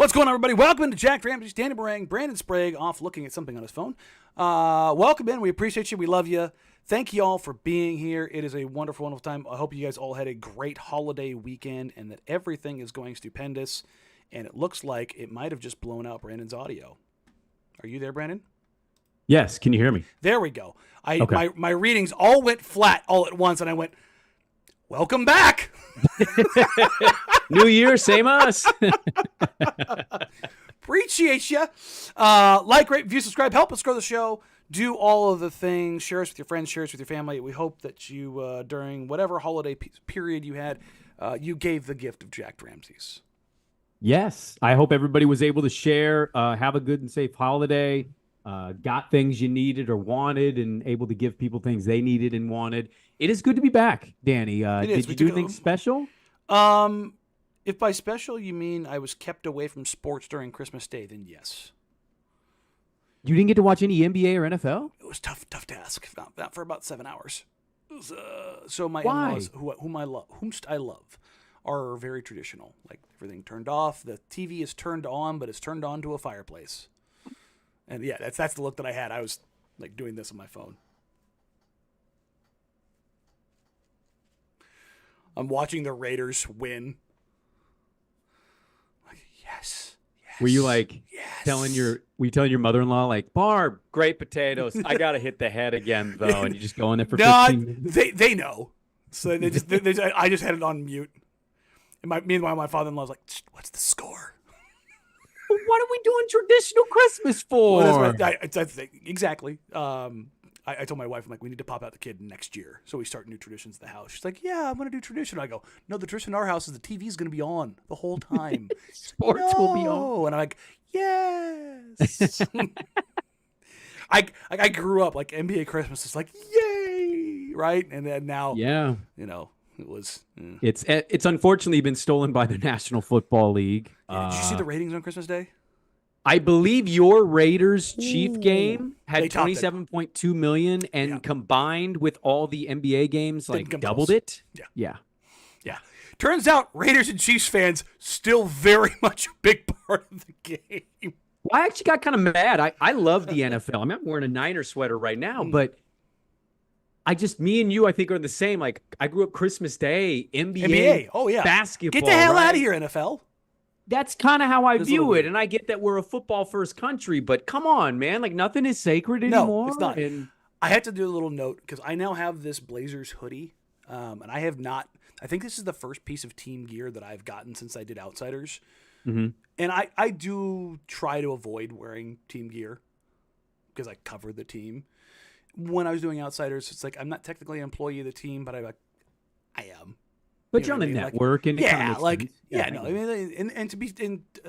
What's going on, everybody? Welcome to Jack Ramsays, Danny Marang Brandon Sprague, off looking at something on his phone. Welcome in. We appreciate you. We love you. Thank you all for being here. It is a wonderful, wonderful time. I hope you guys all had a great holiday weekend and that everything is going stupendous. And it looks like it might have just blown out Brandon's audio. Are you there, Brandon? Yes. Can you hear me? There we go. Okay. My readings all went flat all at once, and I went, welcome back. New year, same us. Appreciate you. Like, rate, review, subscribe, help us grow the show. Do all of the things. Share us with your friends. Share us with your family. We hope that you, during whatever holiday period you had, you gave the gift of Jack Ramsays. Yes. I hope everybody was able to share. Have a good and safe holiday. Got things you needed or wanted and able to give people things they needed and wanted. It is good to be back, Danny. Did you do anything special? If by special you mean I was kept away from sports during Christmas Day, then yes. You didn't get to watch any NBA or NFL? It was tough task. Not for about 7 hours. It was, so my Why? in-laws, whomst I love, are very traditional. Like, everything turned off. The TV is turned on, but it's turned on to a fireplace. And yeah, that's the look that I had. I was like doing this on my phone. I'm watching the Raiders win. Like, yes. Were you like telling your mother-in-law, like, Barb, great potatoes. I got to hit the head again, though. And you just go in there for 15 minutes? They know. So I just had it on mute. And meanwhile, my father-in-law's like, what's the score? What are we doing traditional Christmas for? Well, that's the thing. Exactly. I told my wife, I'm like, we need to pop out the kid next year. So we start new traditions at the house. She's like, yeah, I'm going to do tradition. I go, no, the tradition in our house is the TV's going to be on the whole time. Sports will be on. And I'm like, yes. I grew up like NBA Christmas is like, yay, right? And then now, it was. It's unfortunately been stolen by the National Football League. Yeah, did you see the ratings on Christmas Day? I believe your Raiders-Chief game had 27.2 million, and combined with all the NBA games, like doubled it. Yeah. Turns out Raiders and Chiefs fans still very much a big part of the game. Well, I actually got kind of mad. I love the NFL. I mean, I'm wearing a Niner sweater right now, but me and you, I think, are the same. Like, I grew up Christmas Day, NBA. Oh, yeah. Basketball. Get the hell out of here, NFL. That's kind of how I view it. And I get that we're a football-first country, but come on, man. Like, nothing is sacred anymore. No, it's not. I had to do a little note because I now have this Blazers hoodie, and I have not – I think this is the first piece of team gear that I've gotten since I did Outsiders. Mm-hmm. And I do try to avoid wearing team gear because I cover the team. When I was doing Outsiders, it's like I'm not technically an employee of the team, but I am. But you're on the network, and I mean,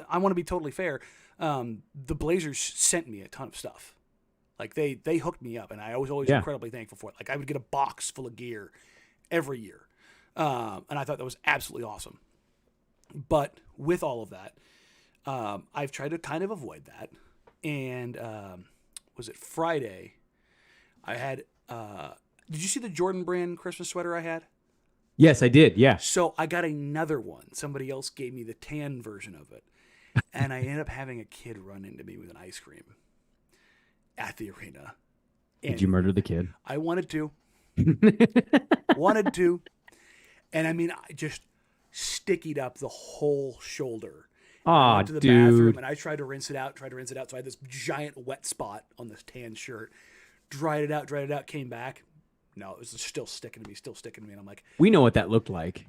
I want to be totally fair. The Blazers sent me a ton of stuff. Like they hooked me up, and I was always incredibly thankful for it. Like I would get a box full of gear every year, and I thought that was absolutely awesome. But with all of that, I've tried to kind of avoid that. And was it Friday? I had. Did you see the Jordan brand Christmas sweater I had? Yes, I did. Yeah. So I got another one. Somebody else gave me the tan version of it. And I ended up having a kid run into me with an ice cream at the arena. Did you murder the kid? I wanted to. And I mean, I just stickied up the whole shoulder. Oh, went to the dude. bathroom and I tried to rinse it out. So I had this giant wet spot on this tan shirt. Dried it out, came back. No, it was still sticking to me. And I'm like, we know what that looked like.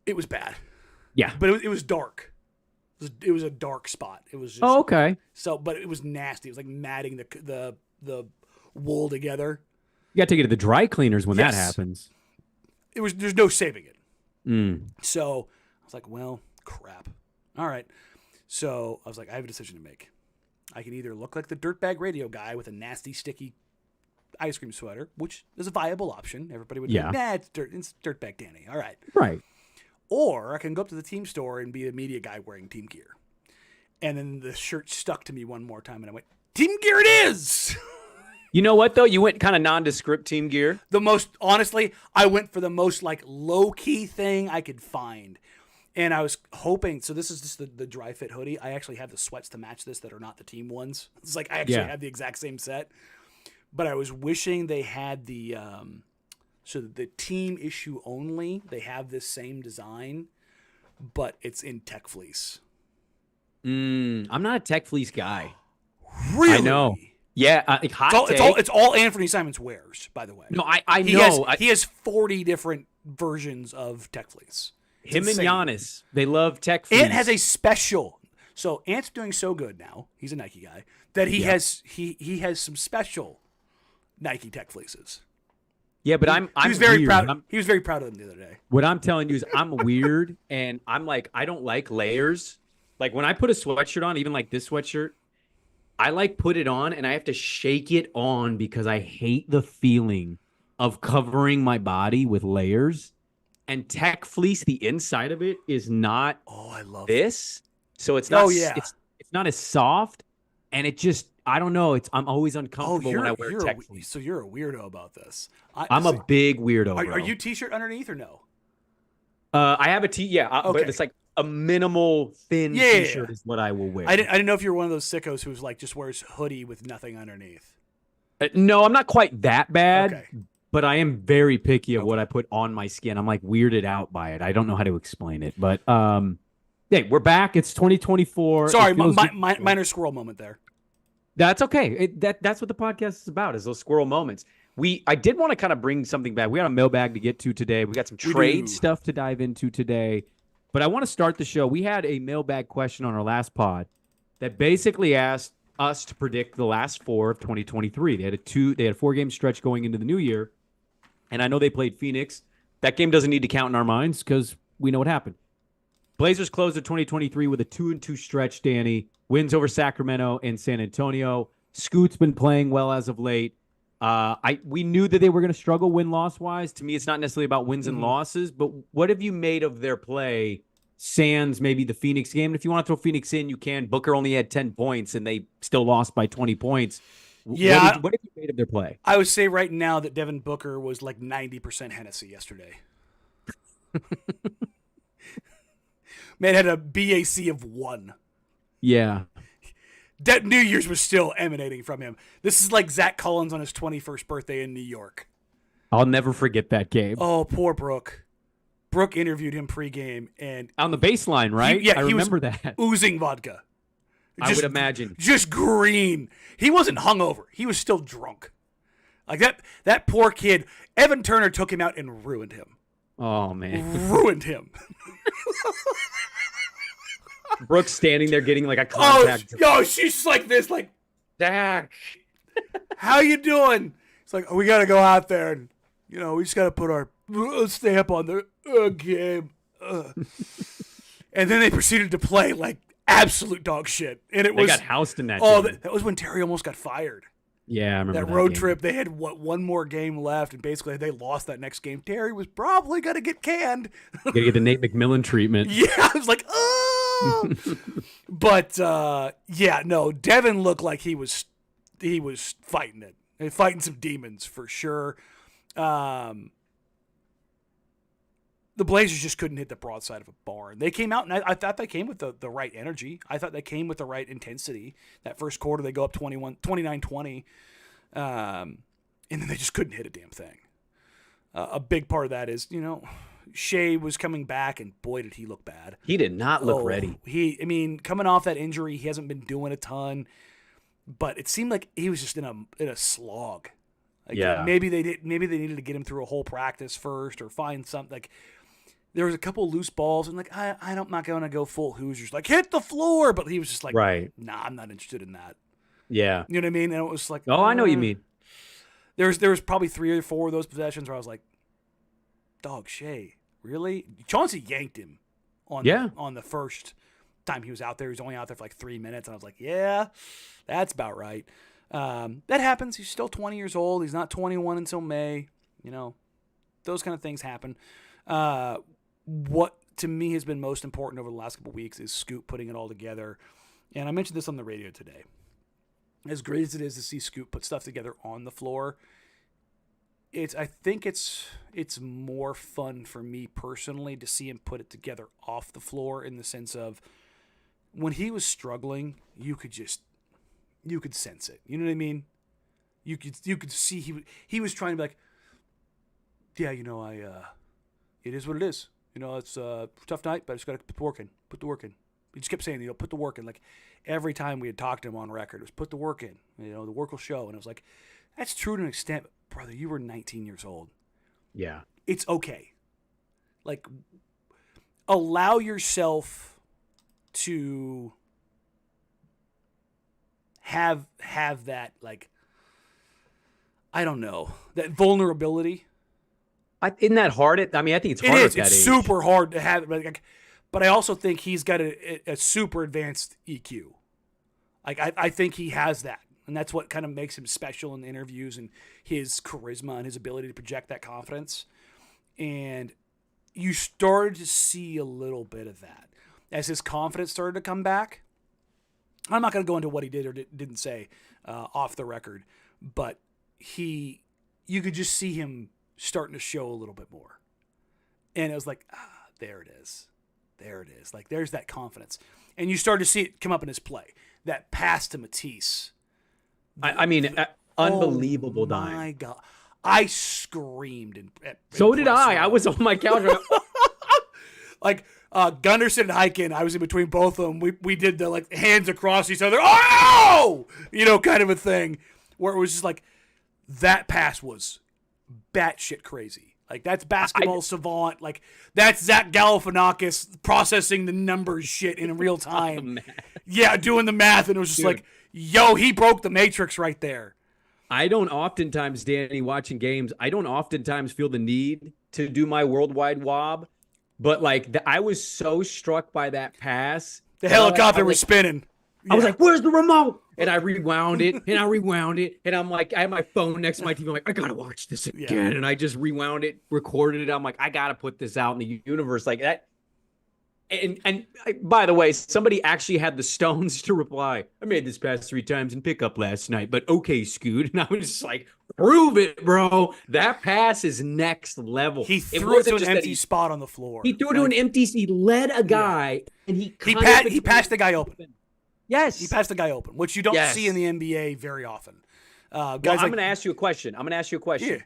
It was bad. Yeah. But it was dark. It was a dark spot. It was just, okay. So, but it was nasty. It was like matting the wool together. You got to take it to the dry cleaners when that happens. There's no saving it. Mm. So I was like, well, crap. All right. So I was like, I have a decision to make. I can either look like the dirtbag radio guy with a nasty, sticky ice cream sweater, which is a viable option. Everybody would be like, nah, it's dirtbag Danny. All right. Right. Or I can go up to the team store and be a media guy wearing team gear. And then the shirt stuck to me one more time, and I went, team gear it is! You know what, though? You went kind of nondescript team gear. Honestly, I went for the most, like, low-key thing I could find. And I was hoping, so this is just the dry fit hoodie. I actually have the sweats to match this that are not the team ones. It's like I actually have the exact same set. But I was wishing they had the so the team issue only. They have this same design, but it's in tech fleece. I'm not a tech fleece guy. Really? I know. Yeah, it's all Anthony Simons wears, by the way. No, I know. He has 40 different versions of tech fleece. It's him insane. and Giannis, they love tech fleece. Ant has a special. So Ant's doing so good now. He's a Nike guy that he has some special Nike tech fleeces. Yeah, but I'm very weird. proud. He was very proud of them the other day. What I'm telling you is I'm weird, and I'm like, I don't like layers. Like when I put a sweatshirt on, even like this sweatshirt, I like put it on and I have to shake it on because I hate the feeling of covering my body with layers. And tech fleece, the inside of it is not I love this. So it's not it's not as soft, and it just I don't know. I'm always uncomfortable when I wear tech fleece. So you're a weirdo about this. I'm a big weirdo. Are you t-shirt underneath or no? I have a but it's like a minimal thin t-shirt is what I will wear. I didn't know if you're one of those sickos who's like just wears hoodie with nothing underneath. No, I'm not quite that bad. Okay. But I am very picky of what I put on my skin. I'm like weirded out by it. I don't know how to explain it. But hey, we're back. It's 2024. Sorry, minor squirrel moment there. That's okay. That's what the podcast is about, is those squirrel moments. I did want to kind of bring something back. We got a mailbag to get to today. We got some trade stuff to dive into today. But I want to start the show. We had a mailbag question on our last pod that basically asked us to predict the last four of 2023. They had a 4-game stretch going into the new year. And I know they played Phoenix. That game doesn't need to count in our minds because we know what happened. Blazers closed the 2023 with a 2-2 stretch, Danny. Wins over Sacramento and San Antonio. Scoot's been playing well as of late. We knew that they were going to struggle win-loss-wise. To me, it's not necessarily about wins and losses, but what have you made of their play sans maybe the Phoenix game? And if you want to throw Phoenix in, you can. Booker only had 10 points, and they still lost by 20 points. Yeah. What have you made of their play? I would say right now that Devin Booker was like 90% Hennessy yesterday. Man had a BAC of 1. Yeah. That New Year's was still emanating from him. This is like Zach Collins on his 21st birthday in New York. I'll never forget that game. Oh, poor Brooke. Brooke interviewed him pregame and on the baseline, right? I remember that. Oozing vodka. I would imagine. Just green. He wasn't hungover. He was still drunk. Like that poor kid. Evan Turner took him out and ruined him. Oh, man. Ruined him. Brooke's standing there getting like a contact. She's like this, like, Dak. How you doing? It's like, we got to go out there and, we just got to put our stamp on the game. And then they proceeded to play like absolute dog shit. And they got housed in that game. That was when Terry almost got fired. Yeah, I remember that road game. trip. They had one more game left, and basically they lost that next game. Terry was probably gonna get canned. Gotta get the Nate McMillan treatment. Yeah, I was like, oh. But Devin looked like he was fighting it, fighting some demons for sure. The Blazers just couldn't hit the broadside of a barn. They came out, and I thought they came with the right energy. I thought they came with the right intensity. That first quarter, they go up 29-20, and then they just couldn't hit a damn thing. A big part of that is, Shea was coming back, and boy, did he look bad. He did not look ready. Coming off that injury, he hasn't been doing a ton, but it seemed like he was just in a slog. Like, maybe they needed to get him through a whole practice first, or find something like. There was a couple loose balls, and like I'm not going to go full Hoosiers, like hit the floor, but he was just like, right, nah, I'm not interested in that. Yeah, you know what I mean? And it was like, oh, I know what you mean. There was probably 3 or 4 of those possessions where I was like, dog, Shea, really? Chauncey yanked him on the first time he was out there. He was only out there for like 3 minutes, and I was like, yeah, that's about right. That happens. He's still 20 years old. He's not 21 until May. Those kind of things happen. What to me has been most important over the last couple of weeks is Scoot putting it all together. And I mentioned this on the radio today. As great as it is to see Scoot put stuff together on the floor, I think it's more fun for me personally to see him put it together off the floor, in the sense of when he was struggling, you could sense it. You know what I mean? You could see he was trying to be like, yeah, it is what it is. It's a tough night, but I just got to put the work in. Put the work in. He just kept saying, put the work in. Like every time we had talked to him on record, it was put the work in. The work will show. And it was like, that's true to an extent, but brother, you were 19 years old. Yeah. It's okay. Like, allow yourself to have that, like, I don't know, that vulnerability. Isn't that hard? I think it's hard. It's super hard to have it, but I also think he's got a super advanced EQ. Like, I think he has that. And that's what kind of makes him special in the interviews, and his charisma and his ability to project that confidence. And you started to see a little bit of that as his confidence started to come back. I'm not going to go into what he did or didn't say off the record, but you could just see him starting to show a little bit more. And it was like, there it is. There it is. Like, there's that confidence. And you started to see it come up in his play. That pass to Matisse. Unbelievable dime. Oh my God. I screamed. So did I. I was on my couch. Like, Gunderson and Hyken, I was in between both of them. We did the, like, hands across each other. Oh! Kind of a thing. Where it was just like, that pass was batshit crazy. Like, that's basketball savant. Like, that's Zach Galifianakis processing the numbers shit in real time. Yeah, doing the math. And it was just like, yo, he broke the matrix right there. I don't oftentimes, Danny, watching games, I don't oftentimes feel the need to do my worldwide wob. But, like, I was so struck by that pass. The helicopter was spinning. Yeah. I was like, where's the remote? And I rewound it, and I'm like, I had my phone next to my TV. I'm like, I got to watch this again. Yeah. And I just rewound it, recorded it. I'm like, I got to put this out in the universe like that. And by the way, somebody actually had the stones to reply. I made this pass 3 times in pickup last night, but okay, Scoot. And I was just like, prove it, bro. That pass is next level. He threw it to an empty spot on the floor. He threw it to an empty. He led a guy, and he passed the guy open. Yes, he passed the guy open, which you don't see in the NBA very often. Guys, I'm going to ask you a question. Yeah.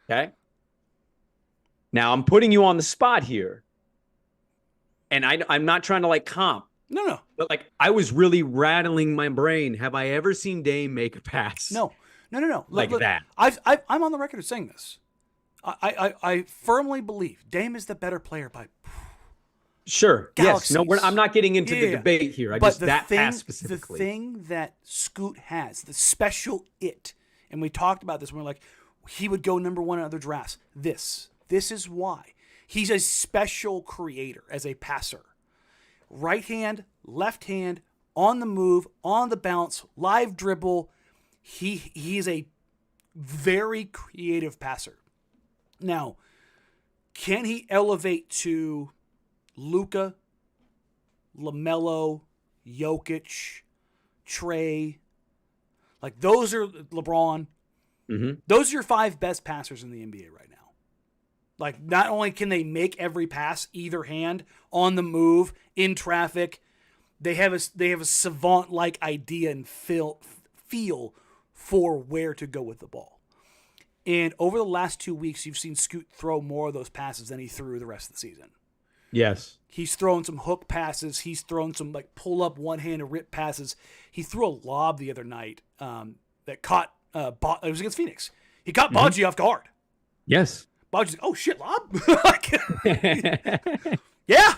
Okay. Now I'm putting you on the spot here. And I'm not trying to, like, comp. No. But, like, I was really rattling my brain. Have I ever seen Dame make a pass? No. Look, that. I'm on the record of saying this. I firmly believe Dame is the better player by Sure. galaxies. Yes. No, I'm not getting into the debate here. Pass specifically. The thing that Scoot has, the special it, and we talked about this when we're like, he would go number 1 in other drafts. This is why. He's a special creator as a passer. Right hand, left hand, on the move, on the bounce, live dribble. He is a very creative passer. Now, can he elevate to Luka, LaMelo, Jokic, Trey? Like, those are LeBron. Mm-hmm. Those are your 5 best passers in the NBA right now. Like, not only can they make every pass, either hand, on the move, in traffic, they have a savant-like idea and feel for where to go with the ball. And over the last 2 weeks, you've seen Scoot throw more of those passes than he threw the rest of the season. Yes. He's thrown some hook passes. He's thrown some, like, pull-up, one-handed rip passes. He threw a lob the other night that caught it was against Phoenix. He caught Baji off guard. Yes. Baji's like, oh, shit, lob? Yeah.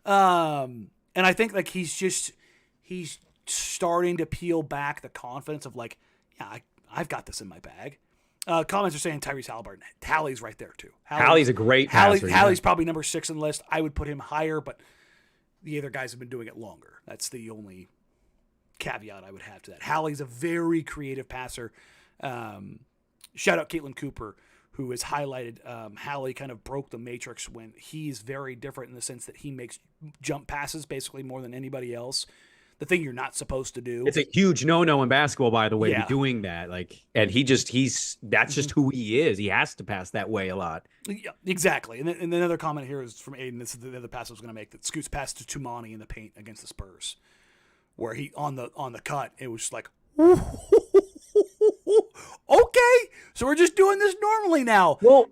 And I think, like, he's starting to peel back the confidence of, like, yeah, I've got this in my bag. Comments are saying Tyrese Halliburton. Hallie's right there, too. Hallie's a great passer. Hallie's probably number 6 on the list. I would put him higher, but the other guys have been doing it longer. That's the only caveat I would have to that. Hallie's a very creative passer. Shout out Caitlin Cooper, who has highlighted Hallie kind of broke the matrix when he's very different in the sense that he makes jump passes basically more than anybody else. the thing you're not supposed to do. It's a huge no-no in basketball, by the way, to Yeah. be doing that. Like, and that's just who he is. He has to pass that way a lot. Yeah, exactly. And another comment here is from Aiden. This is the other pass I was going to make. That Scoots passed to Tumani in the paint against the Spurs, where he on the cut, it was like, okay, so we're just doing this normally now. Well,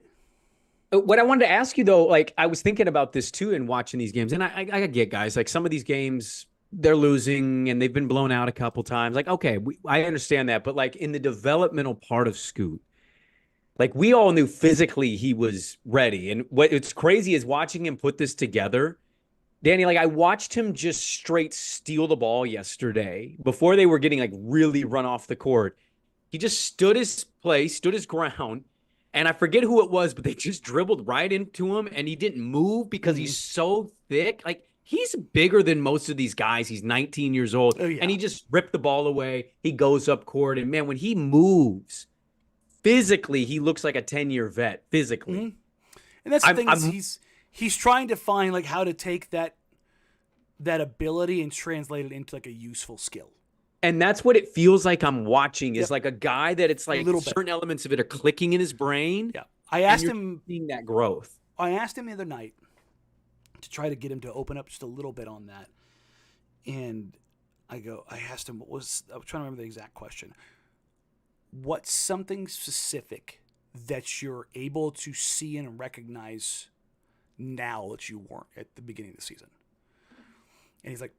what I wanted to ask you though, like I was thinking about this too in watching these games, and I get guys like some of these games they're losing and they've been blown out a couple times. Like, okay, I understand that, but like in the developmental part of Scoot, like we all knew physically he was ready. And what's crazy is watching him put this together. Danny, like I watched him just straight steal the ball yesterday before they were getting like really run off the court. He just stood his ground. And I forget who it was, but they just dribbled right into him and he didn't move because he's so thick. Like he's bigger than most of these guys. He's 19 years old and he just ripped the ball away. He goes up court and man, when he moves physically, he looks like a 10-year vet physically. Mm-hmm. And that's the thing is he's trying to find like how to take that ability and translate it into like a useful skill. And that's what it feels like I'm watching is like a guy that it's like certain elements of it are clicking in his brain. Yeah. I asked him seeing that growth. I asked him the other night to try to get him to open up just a little bit on that. And I asked him I was trying to remember the exact question. What's something specific that you're able to see and recognize now that you weren't at the beginning of the season? And he's like,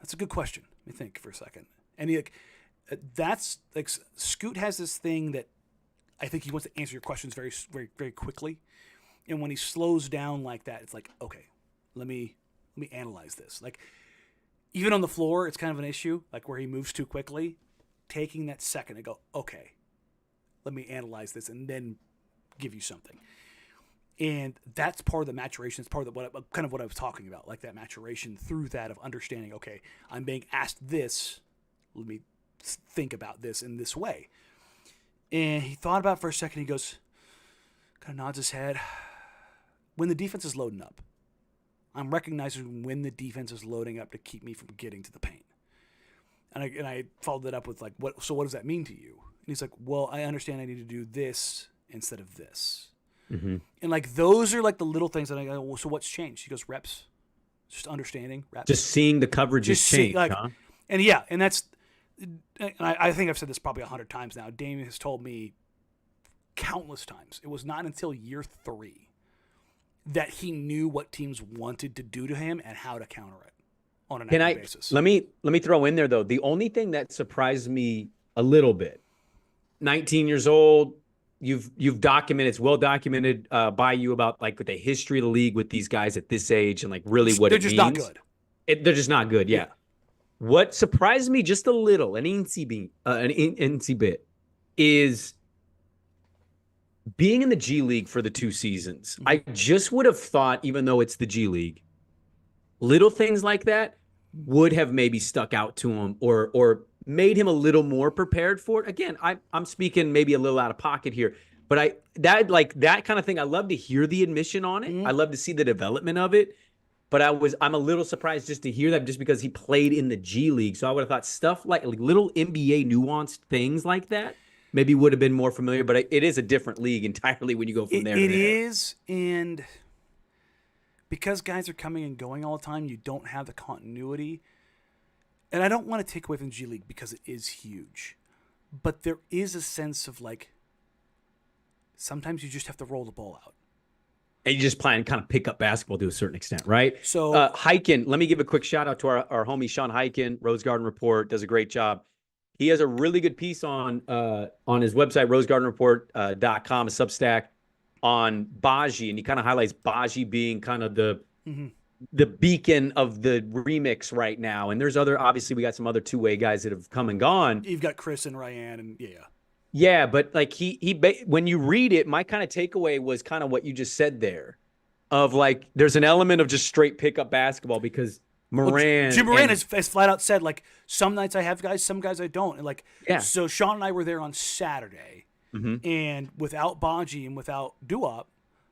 that's a good question. Let me think for a second. And he that's like Scoot has this thing that I think he wants to answer your questions very, very, very quickly. And when he slows down like that, it's like, okay, let me analyze this. Like even on the floor, it's kind of an issue, like where he moves too quickly. Taking that second and go, okay, let me analyze this and then give you something. And that's part of the maturation. It's part of what I was talking about, like that maturation through that of understanding, okay, I'm being asked this. Let me think about this in this way. And he thought about it for a second. He goes, kind of nods his head. When the defense is loading up, I'm recognizing when the defense is loading up to keep me from getting to the paint. And I followed that up with like, what does that mean to you? And he's like, well, I understand I need to do this instead of this. Mm-hmm. And like those are like the little things that I go, well, so what's changed? He goes, reps, just understanding reps, just seeing the coverages change. Like, huh? And that's, and I think I've said this probably 100 times now. Damien has told me countless times. It was not until year 3 that he knew what teams wanted to do to him and how to counter it on an active basis. Let me throw in there though. The only thing that surprised me a little bit, 19 years old. You've documented, it's well documented by you about like the history of the league with these guys at this age and like really what it means. They're just not good. They're just not good. Yeah. What surprised me just a little, an NC bit, is being in the G League for the 2 seasons. I just would have thought, even though it's the G League, little things like that would have maybe stuck out to him or made him a little more prepared for it. Again, I'm speaking maybe a little out of pocket here, but that kind of thing, I love to hear the admission on it. Mm-hmm. I love to see the development of it, but I'm a little surprised just to hear that just because he played in the G League. So I would have thought stuff like little NBA nuanced things like that maybe would have been more familiar, but it is a different league entirely when you go from there to there. It is, and because guys are coming and going all the time, you don't have the continuity. And I don't want to take away from G League because it is huge. But there is a sense of like, sometimes you just have to roll the ball out. And you just plan and kind of pick up basketball to a certain extent, right? So Hyken, let me give a quick shout out to our homie Sean Hyken, Rose Garden Report, does a great job. He has a really good piece on his website, rosegardenreport.com, a Substack, on Baji. And he kind of highlights Baji being kind of the beacon of the remix right now. And there's obviously we got some other two-way guys that have come and gone. You've got Chris and Ryan and yeah, but like he when you read it, my kind of takeaway was kind of what you just said there, of like there's an element of just straight pickup basketball because Jim Moran has flat out said like some nights I have guys, some guys I don't. And like so Sean and I were there on Saturday, and without Baji and without Duop,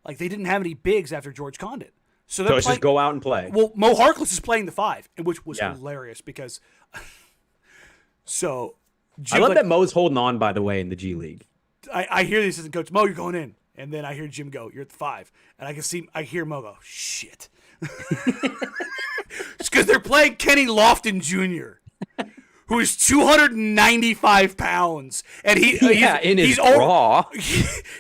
like they didn't have any bigs after George Condit. So it's just go out and play. Well, Mo Harkless is playing the 5, which was hilarious because. So, I love that Mo's holding on. By the way, in the G League, I hear the assistant coach, Mo, you're going in, and then I hear Jim go, you're at the 5, and I hear Mo go, shit. It's because they're playing Kenny Lofton Jr., who is 295 pounds, and he's raw.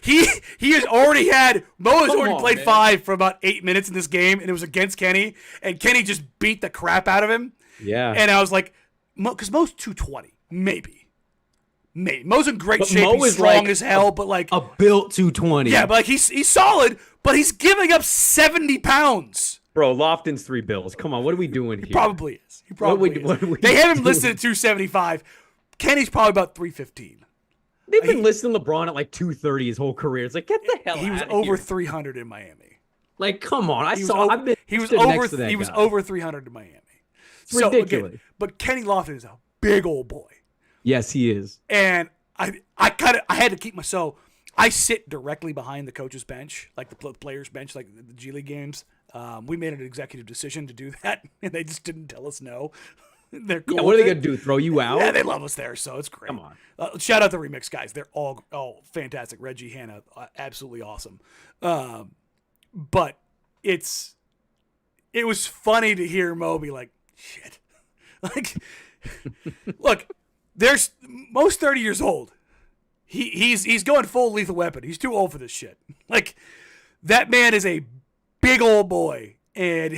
He has already had Mo has already played 5 for about 8 minutes in this game, and it was against Kenny, and Kenny just beat the crap out of him. Yeah, and I was like, because Mo's 220, maybe. Mo's in great shape. Mo he's strong as hell, but like a built 220. Yeah, but like he's solid, but he's giving up 70 pounds. Bro, Lofton's 3 bills. Come on, what are we doing here? He probably is. They have him listed at 275. Kenny's probably about 315. They've been listing LeBron at like 230 his whole career. It's like, get the hell out of here. He was over 300 in Miami. Like, come on. He was over 300 in Miami. It's ridiculous. But Kenny Lofton is a big old boy. Yes, he is. And I had to keep so I sit directly behind the coach's bench, like the players' bench, like the G League games. We made an executive decision to do that, and they just didn't tell us no. They're cool. Yeah, what are they going to do, throw you out? Yeah, they love us there, so it's great. Come on. Shout out the Remix guys. They're all fantastic. Reggie, Hannah, absolutely awesome. But it was funny to hear Mo be like, shit. Like, look, Mo's 30 years old. He's going full Lethal Weapon. He's too old for this shit. Like, that man is a big old boy, and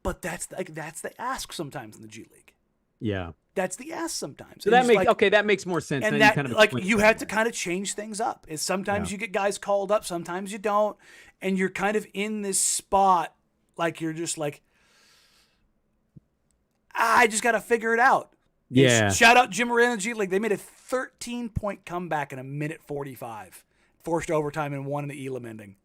but that's the ask sometimes in the G League. Yeah, that's the ask sometimes. So that makes more sense. And you have to kind of change things up. Is sometimes you get guys called up, sometimes you don't, and you're kind of in this spot, like you're just like, I just got to figure it out. Yeah. Shout out Jim Moran and G League. They made a 13-point comeback in a minute 45, forced overtime and won in the Elam ending.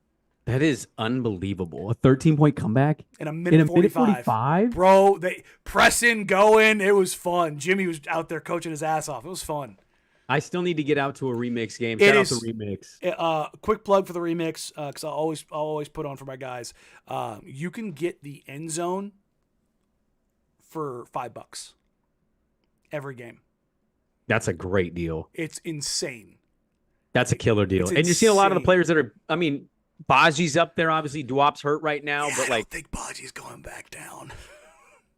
That is unbelievable. A 13-point comeback in a minute 45. Bro, they pressing, going. It was fun. Jimmy was out there coaching his ass off. It was fun. I still need to get out to a Remix game. Shout out to Remix. Quick plug for the Remix, because I'll always put on for my guys. You can get the end zone for $5 every game. That's a great deal. It's insane. That's a killer deal. And you see a lot of the players that are, I mean, Baji's up there, obviously. Duop's hurt right now, but I don't think Baji's going back down.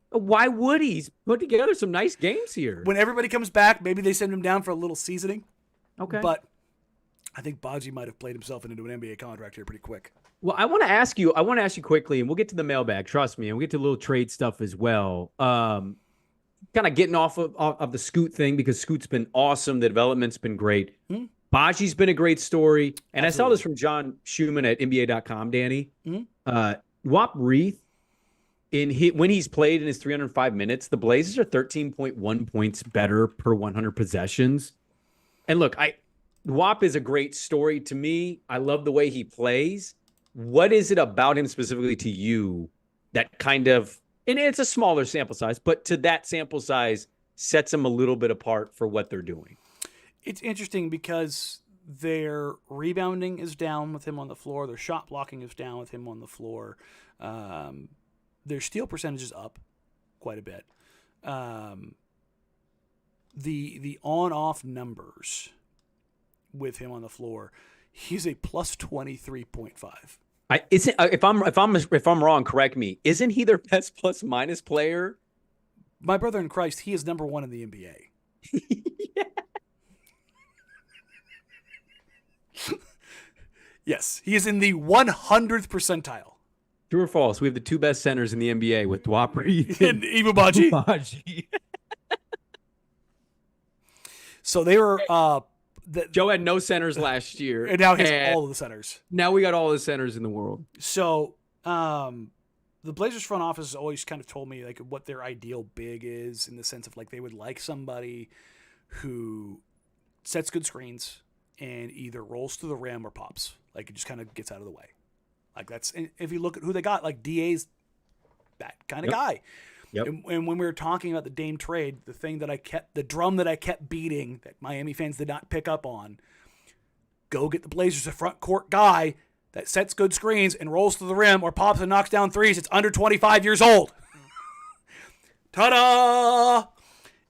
Why would he? He's put together some nice games here. When everybody comes back, maybe they send him down for a little seasoning. Okay. But I think Baji might have played himself into an NBA contract here pretty quick. Well, I want to ask you quickly, and we'll get to the mailbag, trust me, and we'll get to a little trade stuff as well. Kind of getting off of the Scoot thing, because Scoot's been awesome. The development's been great. Mm-hmm. Baji's been a great story. And Absolutely. I saw this from John Schumann at NBA.com, Danny. Mm-hmm. Wap Reith, when he's played in his 305 minutes, the Blazers are 13.1 points better per 100 possessions. And look, Wap is a great story to me. I love the way he plays. What is it about him specifically to you that kind of, and it's a smaller sample size, but to that sample size sets him a little bit apart for what they're doing? It's interesting because their rebounding is down with him on the floor. Their shot blocking is down with him on the floor. Their steal percentage is up quite a bit. The on-off numbers with him on the floor, he's a plus 23.5. If I'm wrong, correct me. Isn't he their best plus minus player? My brother in Christ, he is number 1 in the NBA. Yeah. Yes, he is in the 100th percentile. True or false? We have the 2 best centers in the NBA with Wap Reith and Ibubaji. So they were. Joe had no centers last year, and now he has all of the centers. Now we got all the centers in the world. So, the Blazers front office has always kind of told me like what their ideal big is, in the sense of like they would like somebody who sets good screens and either rolls to the rim or pops. Like it just kind of gets out of the way. Like that's, if you look at who they got, like DA's that kind of guy. Yep. And when we were talking about the Dame trade, the drum that I kept beating that Miami fans did not pick up on, go get the Blazers a front court guy that sets good screens and rolls to the rim or pops and knocks down threes, it's under 25 years old. Ta-da!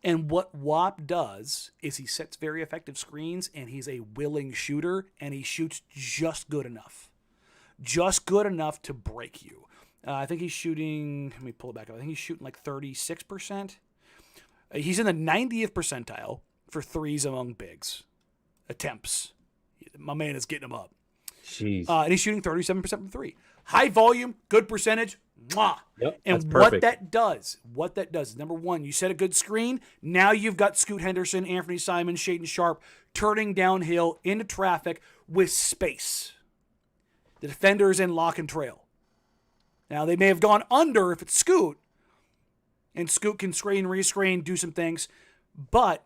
And what WAP does is he sets very effective screens, and he's a willing shooter, and he shoots just good enough. Just good enough to break you. I think he's shooting, let me pull it back up. I think he's shooting like 36%. He's in the 90th percentile for threes among bigs. Attempts. My man is getting them up. Jeez. And he's shooting 37% from three. High volume, good percentage. Mwah. Yep, and what that does is, number one, you set a good screen. Now you've got Scoot Henderson, Anthony Simon, Shaedon Sharpe turning downhill into traffic with space. The defender is in lock and trail. Now they may have gone under if it's Scoot, and Scoot can screen, rescreen, do some things. But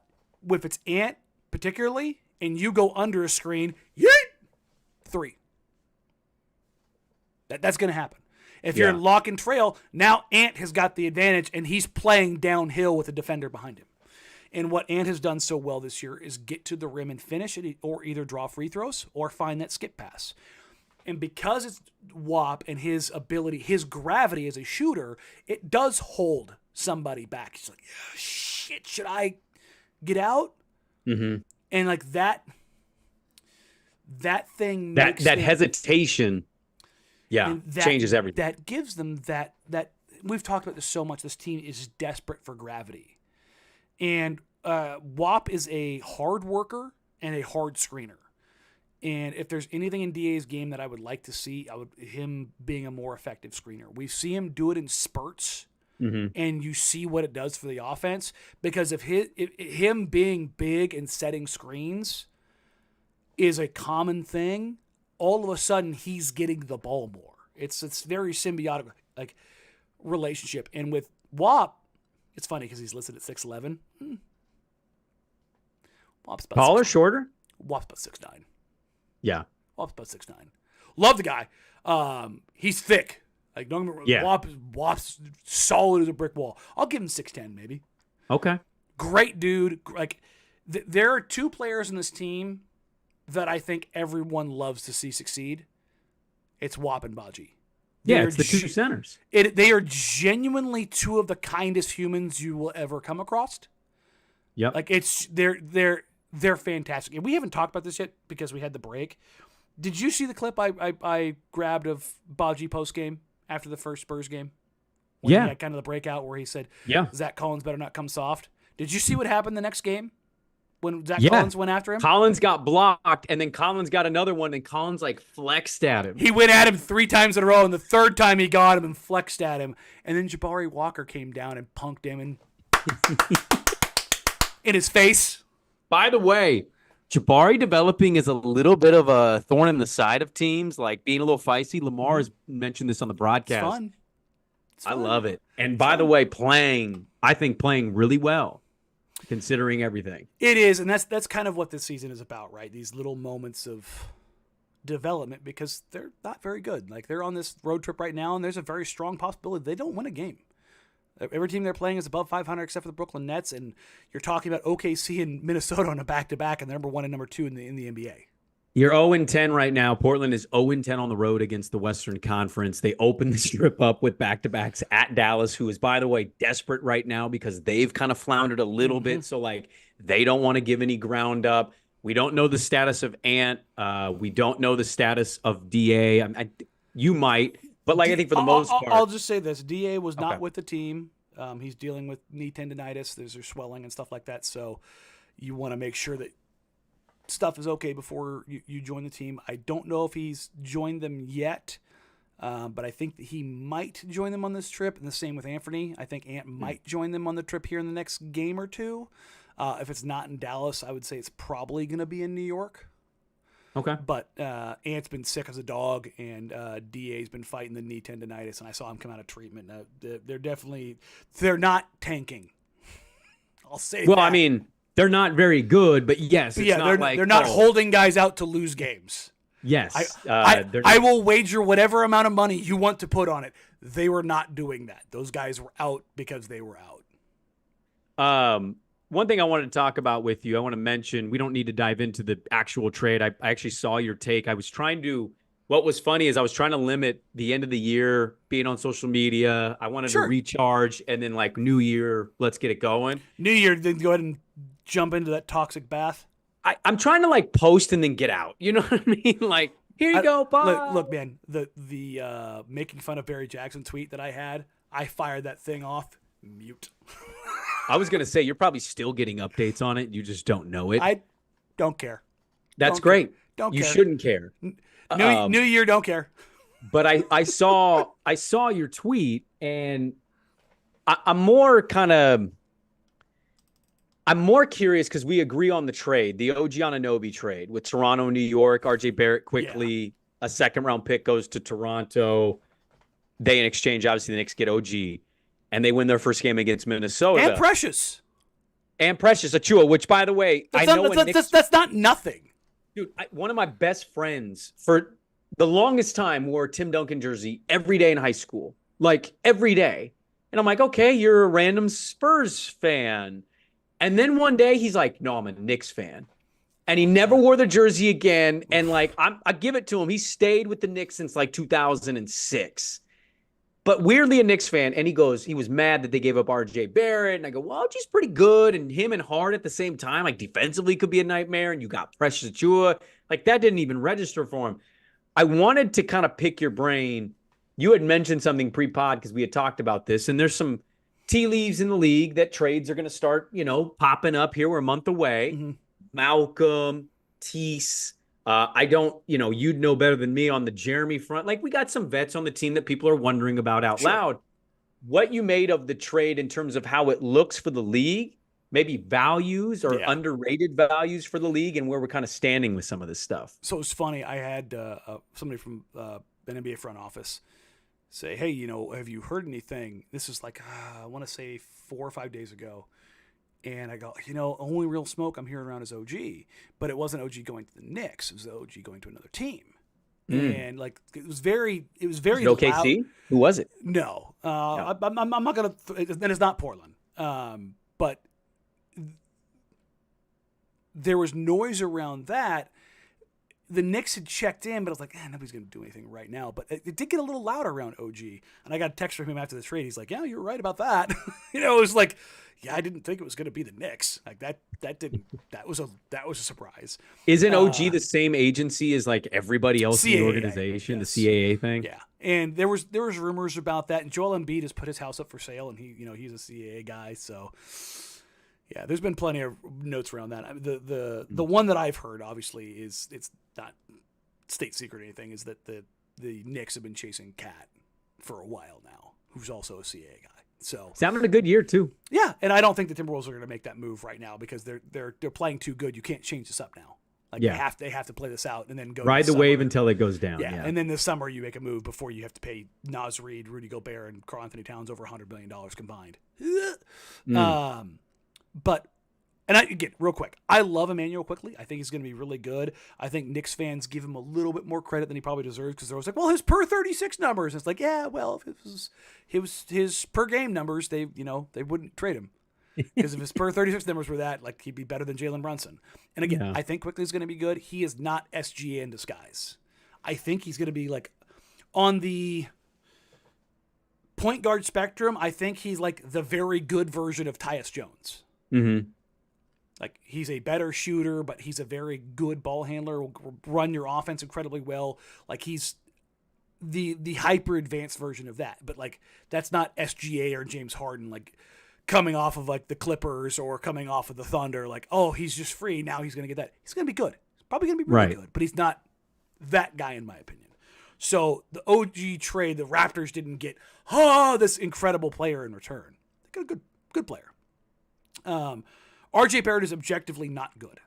if it's Ant particularly, and you go under a screen, yeet, three. That's going to happen. If you're in lock and trail, now Ant has got the advantage, and he's playing downhill with a defender behind him. And what Ant has done so well this year is get to the rim and finish it, or either draw free throws or find that skip pass. And because it's WAP and his ability, his gravity as a shooter, it does hold somebody back. He's like, shit, should I get out? Mm-hmm. And like that thing, that hesitation. Yeah, changes everything. That gives them that we've talked about this so much. This team is desperate for gravity. And WAP is a hard worker and a hard screener. And if there's anything in DA's game that I would like to see, him being a more effective screener. We see him do it in spurts, and you see what it does for the offense. Because if him being big and setting screens is a common thing, all of a sudden he's getting the ball more. It's very symbiotic like relationship. And with WAP, it's funny because he's listed at 6'11". WAP's about taller, shorter. WAP's about 6'9". Yeah, WAP's about 6'9". Love the guy. He's thick. Like don't get me wrong, WAP's solid as a brick wall. I'll give him 6'10" maybe. Okay. Great dude. Like there are two players in this team that I think everyone loves to see succeed. It's WAP and Baji. It's the two centers. They are genuinely two of the kindest humans you will ever come across. Yep. Like they're fantastic. And we haven't talked about this yet because we had the break. Did you see the clip I grabbed of Baji post game after the first Spurs game? When he had kind of the breakout where he said, Zach Collins better not come soft. Did you see what happened the next game? When Zach Collins went after him? Collins got blocked, and then Collins got another one, and Collins, flexed at him. He went at him 3 times in a row, and the third time he got him and flexed at him. And then Jabari Walker came down and punked him in his face. By the way, Jabari developing is a little bit of a thorn in the side of teams, like being a little feisty. Lamar has mentioned this on the broadcast. It's fun. I love it. And by the way, I think playing really well. Considering everything. It is, and that's kind of what this season is about, right? These little moments of development because they're not very good. Like they're on this road trip right now, and there's a very strong possibility they don't win a game. Every team they're playing is above 500 except for the Brooklyn Nets, and you're talking about OKC and Minnesota on a back-to-back, and they're number 1 and number 2 in the NBA. You're 0-10 right now. Portland is 0-10 on the road against the Western Conference. They open the strip up with back-to-backs at Dallas, who is, by the way, desperate right now because they've kind of floundered a little bit. So, they don't want to give any ground up. We don't know the status of Ant. We don't know the status of DA. You might, but I think for the most part. I'll just say this. DA was not with the team. He's dealing with knee tendonitis. There's swelling and stuff like that. So you want to make sure that stuff is okay before you join the team. I don't know if he's joined them yet, but I think that he might join them on this trip, and the same with Anthony. I think Ant might join them on the trip here in the next game or two. If it's not in Dallas, I would say it's probably going to be in New York. Okay. But Ant's been sick as a dog, and DA's been fighting the knee tendonitis, and I saw him come out of treatment. They're not tanking. I'll say that. Well, I mean, they're not very good, but yes, it's they're not holding guys out to lose games. Yes. I will wager whatever amount of money you want to put on it. They were not doing that. Those guys were out because they were out. One thing I wanted to talk about with you, I want to mention, we don't need to dive into the actual trade. I actually saw your take. I was trying to What was funny is I was trying to limit the end of the year being on social media. I wanted to recharge, and then like New Year, let's get it going. New Year, then go ahead and jump into that toxic bath. I'm trying to like post and then get out. You know what I mean? Like, here you go, bye. Look, man, the making fun of Barry Jackson tweet that I had, I fired that thing off. Mute. I was gonna say you're probably still getting updates on it. You just don't know it. I don't care. That's great. Don't you care. Shouldn't care. New Year, don't care. But I saw your tweet, and I'm more curious because we agree on the trade, the OG Anunoby trade with Toronto, New York. RJ Barrett quickly, a second-round pick goes to Toronto. They, in exchange, obviously, the Knicks get OG, and they win their first game against Minnesota. And Precious Achua, which, by the way, that's not nothing. Dude, one of my best friends for the longest time wore a Tim Duncan jersey every day in high school, like every day. And I'm like, okay, you're a random Spurs fan. And then one day he's like, no, I'm a Knicks fan. And he never wore the jersey again. And like, I give it to him. He stayed with the Knicks since like 2006. But weirdly a Knicks fan. And he was mad that they gave up RJ Barrett. And I go, well, he's pretty good. And him and Hart at the same time, like defensively could be a nightmare. And you got Precious Achua. Like that didn't even register for him. I wanted to kind of pick your brain. You had mentioned something pre-pod because we had talked about this. And there's some tea leaves in the league that trades are going to start, popping up here. We're a month away. Mm-hmm. Malcolm, Matisse. I don't, you'd know better than me on the Jerami front. Like we got some vets on the team that people are wondering about out loud. What you made of the trade in terms of how it looks for the league, maybe values or underrated values for the league, and where we're kind of standing with some of this stuff. So it's funny. I had somebody from an NBA front office say, hey, have you heard anything? This is like, I want to say 4 or 5 days ago. And I go, only real smoke I'm hearing around is OG. But it wasn't OG going to the Knicks. It was OG going to another team. And like, it was very loud. OKC? Who was it? No. I'm not going to, and it's not Portland. But there was noise around that. The Knicks had checked in, but I was like, nobody's going to do anything right now. But it did get a little louder around OG. And I got a text from him after the trade. He's like, yeah, you're right about that. It was like, I didn't think it was going to be the Knicks. Like that was a surprise. Isn't OG the same agency as like everybody else CAA, in the organization, yes. The CAA thing? Yeah. And there was rumors about that. And Joel Embiid has put his house up for sale, and he's a CAA guy. So yeah, there's been plenty of notes around that. The one that I've heard, obviously, is it's not state secret or anything, is that the Knicks have been chasing Cat for a while now, who's also a CAA guy. So having a good year too. Yeah, and I don't think the Timberwolves are going to make that move right now because they're playing too good. You can't change this up now. Like they have to play this out and then go ride the wave until it goes down. Yeah, and then this summer you make a move before you have to pay Naz Reid, Rudy Gobert, and Karl Anthony Towns over $100 million combined. But, and again, real quick, I love Emmanuel Quickley. I think he's going to be really good. I think Knicks fans give him a little bit more credit than he probably deserves because they're always like, well, his per 36 numbers. And it's like, yeah, well, if it was his per game numbers, they wouldn't trade him. Because if his per 36 numbers were that, like, he'd be better than Jalen Brunson. And again, I think Quickley's going to be good. He is not SGA in disguise. I think he's going to be like on the point guard spectrum. I think he's like the very good version of Tyus Jones. Mm-hmm. Like he's a better shooter, but he's a very good ball handler, will run your offense incredibly well. Like he's the hyper advanced version of that. But like that's not SGA or James Harden like coming off of like the Clippers or coming off of the Thunder. Like, oh, he's just free. Now he's going to get that. He's going to be good. He's probably going to be really good, but he's not that guy in my opinion. So the OG trade, the Raptors didn't get this incredible player in return. They got a good player. RJ Barrett is objectively not good.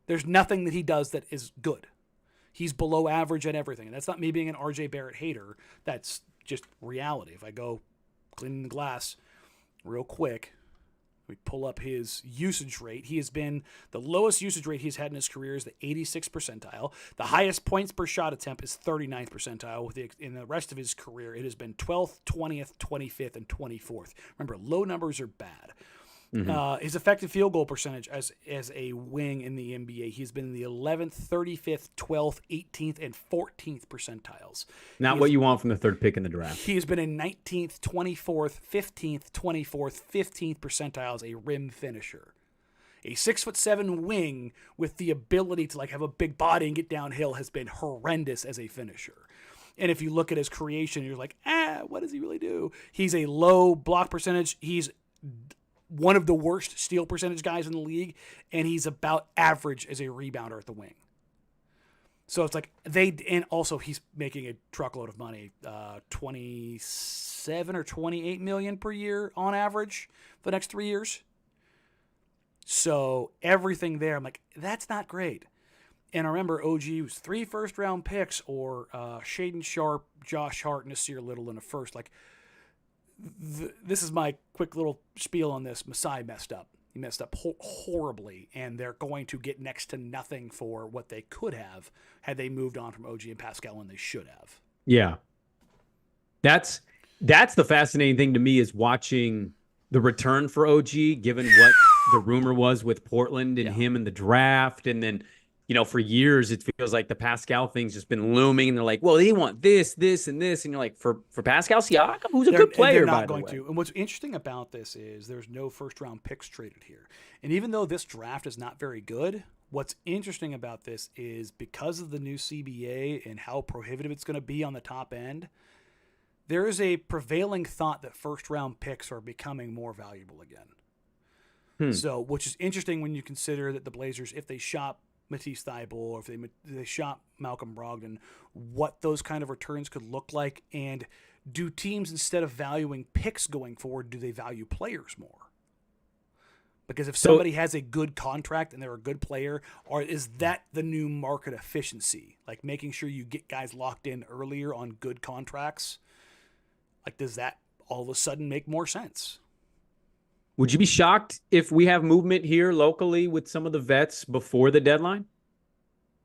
There's nothing that he does that is good. He's below average at everything. And that's not me being an RJ Barrett hater. That's just reality. If I go cleaning the glass real quick, we pull up his usage rate. He has been the lowest usage rate he's had in his career is the 86th percentile. The highest points per shot attempt is 39th percentile. In the rest of his career, it has been 12th, 20th, 25th, and 24th. Remember, low numbers are bad. His effective field goal percentage as a wing in the NBA, he's been in the 11th, 35th, 12th, 18th, and 14th percentiles. Not what you want from the third pick in the draft. He has been in 19th, 24th, 15th, 24th, 15th percentile as a rim finisher. A 6'7" wing with the ability to have a big body and get downhill has been horrendous as a finisher. And if you look at his creation, you're like, what does he really do? He's a low block percentage. He's one of the worst steal percentage guys in the league, and he's about average as a rebounder at the wing. So it's and also he's making a truckload of money, 27 or 28 million per year on average for the next 3 years. So everything there, I'm like, that's not great. And I remember OG was 3 first-round picks, or Shaedon Sharpe, Josh Hart, and Nasir Little in the first. This is my quick little spiel on this. Masai messed up. He messed up horribly, and they're going to get next to nothing for what they could have had they moved on from OG and Pascal, and they should have. Yeah. That's the fascinating thing to me, is watching the return for OG, given what the rumor was with Portland and him in the draft. And then, for years, it feels like the Pascal thing's just been looming, and they're like, well, they want this, this, and this. And you're like, for Pascal Siakam, who's a good player, they're not going to. And what's interesting about this is there's no first-round picks traded here. And even though this draft is not very good, what's interesting about this is because of the new CBA and how prohibitive it's going to be on the top end, there is a prevailing thought that first-round picks are becoming more valuable again. So, which is interesting when you consider that the Blazers, if they shop Matisse Thybulle, or if they shop Malcolm Brogdon, what those kind of returns could look like, and do teams, instead of valuing picks going forward, do they value players more? Because if somebody has a good contract and they're a good player, or is that the new market efficiency? Making sure you get guys locked in earlier on good contracts, does that all of a sudden make more sense? Would you be shocked if we have movement here locally with some of the vets before the deadline?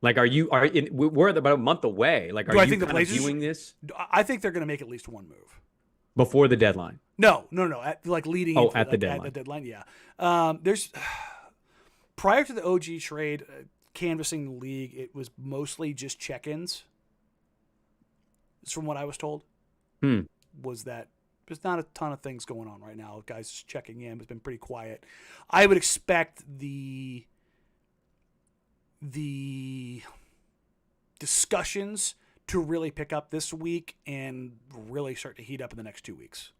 We're about a month away. Are you kind of viewing this? I think they're going to make at least one move before the deadline. No. Leading. At the deadline. At the deadline, yeah. There's prior to the OG trade, canvassing the league, it was mostly just check-ins. From what I was told, was that there's not a ton of things going on right now. Guys just checking in. It's been pretty quiet. I would expect the discussions to really pick up this week and really start to heat up in the next 2 weeks.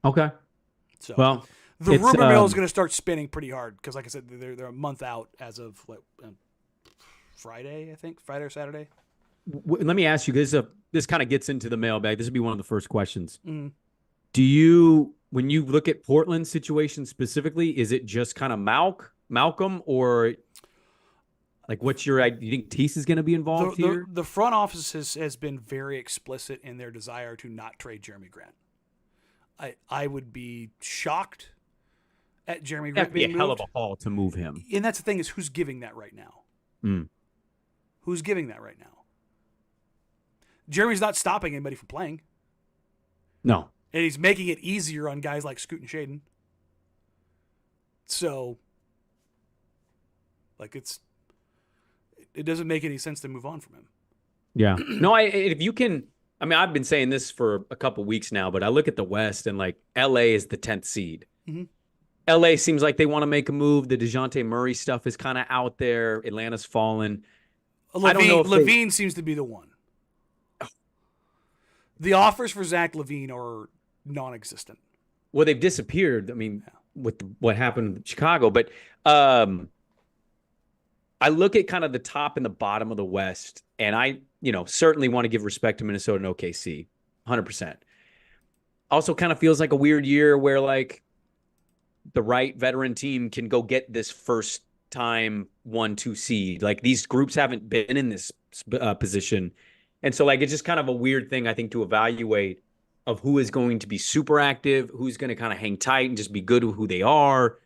Okay. So, well, the rumor mill is going to start spinning pretty hard because, like I said, they're a month out as of Friday, I think. Friday or Saturday. Let me ask you, this kind of gets into the mailbag. This would be one of the first questions. Mm-hmm. Do you, when you look at Portland's situation specifically, is it just kind of Malcolm, or what's your idea? Do you think Tease is going to be involved here? The front office has been very explicit in their desire to not trade Jerami Grant. I would be shocked at Jerami Grant being moved. That'd be a hell of a haul to move him. And that's the thing, is who's giving that right now? Who's giving that right now? Jeremy's not stopping anybody from playing. No. And he's making it easier on guys like Scoot and Shaedon. So, it doesn't make any sense to move on from him. Yeah. No, if you can, I've been saying this for a couple weeks now, but I look at the West and LA is the 10th seed. Mm-hmm. LA seems like they want to make a move. The DeJounte Murray stuff is kind of out there. Atlanta's fallen. I don't know if Levine seems to be the one. The offers for Zach LaVine are non-existent. Well, they've disappeared. With what happened in Chicago, but I look at kind of the top and the bottom of the West, and I, certainly want to give respect to Minnesota and OKC, 100%. Also, kind of feels like a weird year where the right veteran team can go get this first time 1-2 seed. These groups haven't been in this position. And so it's just kind of a weird thing, I think, to evaluate of who is going to be super active, who's going to kind of hang tight and just be good with who they are.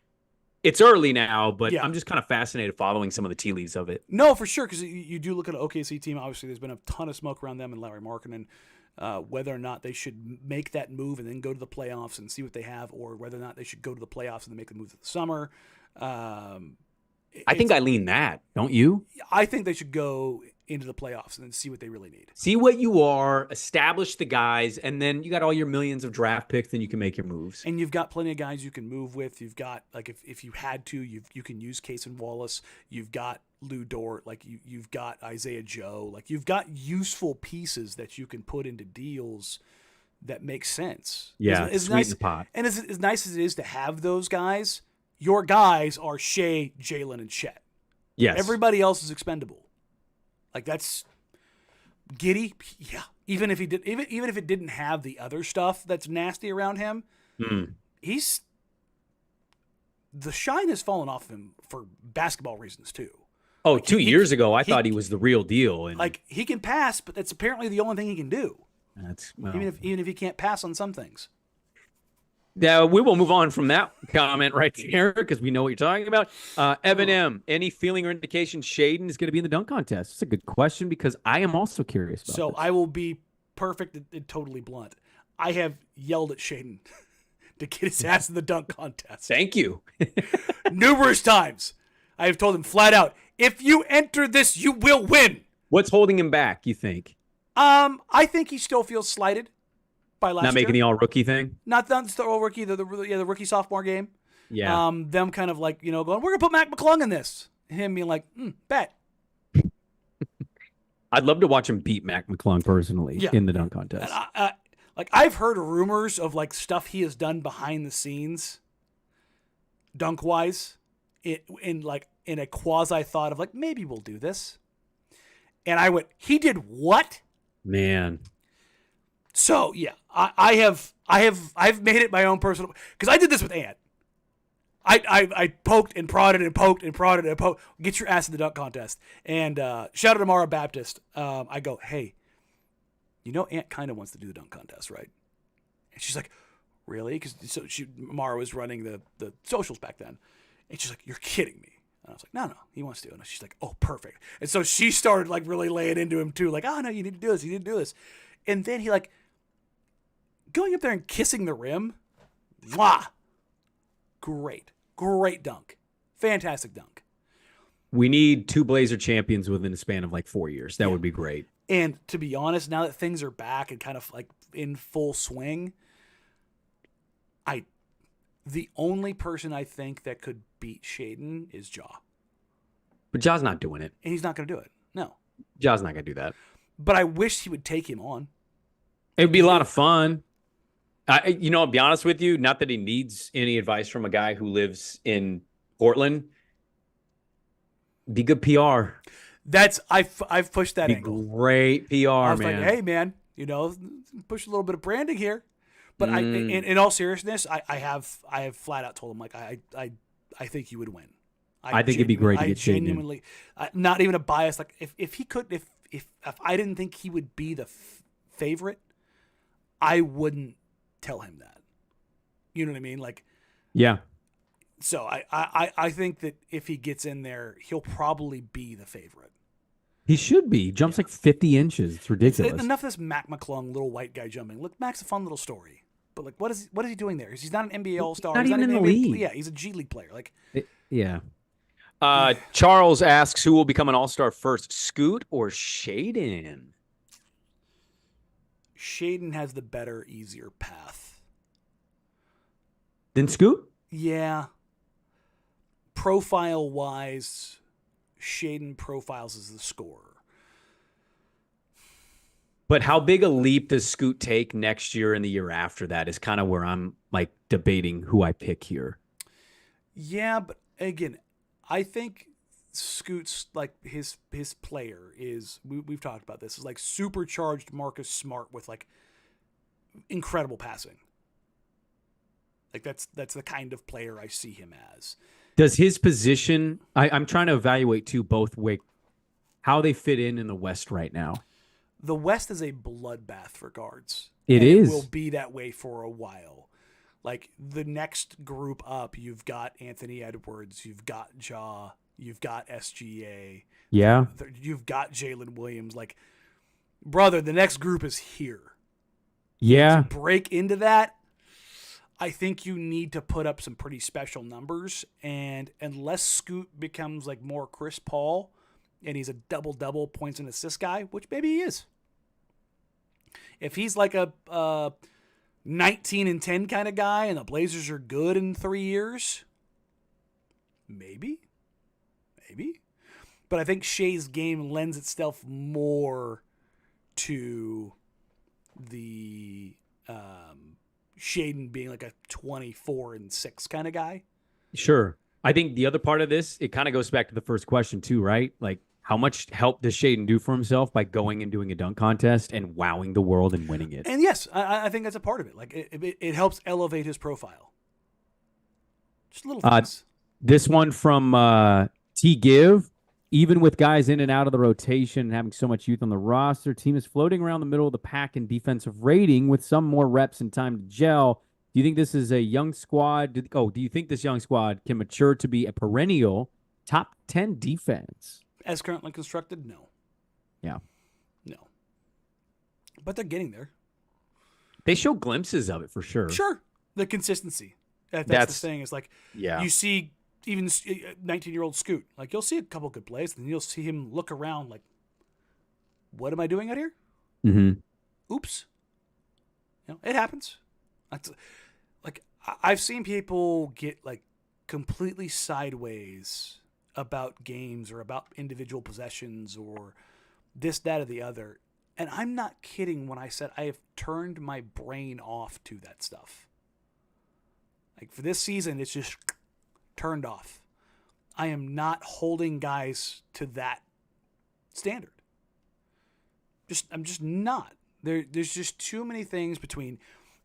It's early now, but I'm just kind of fascinated following some of the tea leaves of it. No, for sure, because you do look at an OKC team. Obviously, there's been a ton of smoke around them and Larry Markkinen. whether or not they should make that move and then go to the playoffs and see what they have, or whether or not they should go to the playoffs and then make the move in the summer. I think I lean that, don't you? I think they should go into the playoffs and then see what they really need. See what you are, establish the guys, and then you got all your millions of draft picks, then you can make your moves. And you've got plenty of guys you can move with. You've got, like, if you had to, you can use Case and Wallace. You've got Lou Dort. Like, you've got Isaiah Joe. Like, you've got useful pieces that you can put into deals that make sense. Yeah, it's sweeten nice, the pot. And as nice as it is to have those guys, your guys are Shea, Jalen, and Chet. Yes. Everybody else is expendable. Like, that's Giddey. Yeah. Even if it didn't have the other stuff that's nasty around him, the shine has fallen off him for basketball reasons too. Oh, like 2 years ago, I thought he was the real deal. And like, he can pass, but that's apparently the only thing he can do. Well, even if he can't pass on some things. Yeah, we will move on from that comment right there because we know what you're talking about. Evan M., any feeling or indication Shaedon is going to be in the dunk contest? It's a good question because I am also curious about So this. I will be perfect and totally blunt. I have yelled at Shaedon to get his ass in the dunk contest. Thank you. Numerous times. I have told him flat out, if you enter this, you will win. What's holding him back, you think? I think he still feels slighted by last year. Not making the all-rookie thing? Not the all-rookie, the rookie-sophomore game. Yeah. Them kind of like, going, we're going to put Mac McClung in this. Him being like, bet. I'd love to watch him beat Mac McClung personally in the dunk contest. Like, I've heard rumors of, like, stuff he has done behind the scenes, dunk-wise, in a quasi-thought of, like, maybe we'll do this. And I went, he did what? Man. So yeah, I've made it my own personal, because I did this with Ant. I poked and prodded and poked and prodded and poked. Get your ass in the dunk contest. And shout out to Mara Baptist. I go, hey, Ant kind of wants to do the dunk contest, right? And she's like, really? Because Mara was running the socials back then, and she's like, you're kidding me. And I was like, no, he wants to. And she's like, oh, perfect. And so she started like really laying into him too, like, oh no, you need to do this, you need to do this. And then he like going up there and kissing the rim. Mwah! Great dunk. Fantastic dunk. We need 2 Blazer champions within a span of like 4 years. That would be great. And to be honest, now that things are back and kind of like in full swing, the only person I think that could beat Shaedon is Ja. But Ja's not doing it. And he's not going to do it. No. Ja's not going to do that. But I wish he would take him on. It would be a lot of fun. I'll be honest with you, not that he needs any advice from a guy who lives in Portland. Be good PR. I've pushed that angle. Great PR, I was man. like, hey, man, push a little bit of branding here. But in all seriousness, I have flat out told him, like, I think you would win. I think it'd be great to get genuinely, not even a bias. Like if I didn't think he would be the favorite, I wouldn't tell him that. You know what I mean? Like, yeah. So I think that if he gets in there, he'll probably be the favorite. He should be. He jumps like 50 inches. It's ridiculous. Enough of this Mac McClung little white guy jumping. Look, Mac's a fun little story. But like, what is he doing there? He's not an NBA All-Star. Not even in the league. Yeah, he's a G League player. Like, yeah. Charles asks, who will become an All-Star first, Scoot or Shaedon? Shaedon has the better, easier path. Than Scoot? Yeah. Profile-wise, Shaedon profiles as the scorer. But how big a leap does Scoot take next year and the year after that is kind of where I'm like debating who I pick here. Yeah, but again, I think Scoot's like his player is, we've talked about this, is like supercharged Marcus Smart with like incredible passing. Like that's the kind of player I see him as. Does his position, I'm trying to evaluate too both how they fit in the West right now. The West is a bloodbath for guards. It is. It will be that way for a while. Like the next group up, you've got Anthony Edwards, you've got Ja, you've got SGA. Yeah. You've got Jalen Williams. Like, brother, the next group is here. Yeah. To break into that, I think you need to put up some pretty special numbers. And unless Scoot becomes like more Chris Paul and he's a double-double points and assists guy, which maybe he is. If he's like a 19 and 10 kind of guy and the Blazers are good in 3 years, maybe. But I think Shea's game lends itself more to the Shaedon being like a 24 and 6 kind of guy. Sure. I think the other part of this, it kind of goes back to the first question too, right? Like, how much help does Shaedon do for himself by going and doing a dunk contest and wowing the world and winning it? And yes, I think that's a part of it. Like it helps elevate his profile. Just little things. This one from T Give. Even with guys in and out of the rotation and having so much youth on the roster, team is floating around the middle of the pack in defensive rating with some more reps and time to gel. Do you think this is a young squad? Do you think this young squad can mature to be a perennial top 10 defense? As currently constructed, no. Yeah. No. But they're getting there. They show glimpses of it for sure. Sure. The consistency. That's the thing. Is like, you see even 19-year-old Scoot. Like, you'll see a couple good plays, and you'll see him look around like, what am I doing out here? Mm-hmm. Oops. It happens. Like, I've seen people get, like, completely sideways about games or about individual possessions or this, that, or the other. And I'm not kidding when I said I have turned my brain off to that stuff. Like, for this season, it's just turned off. I am not holding guys to that standard. I'm just not. There's just too many things between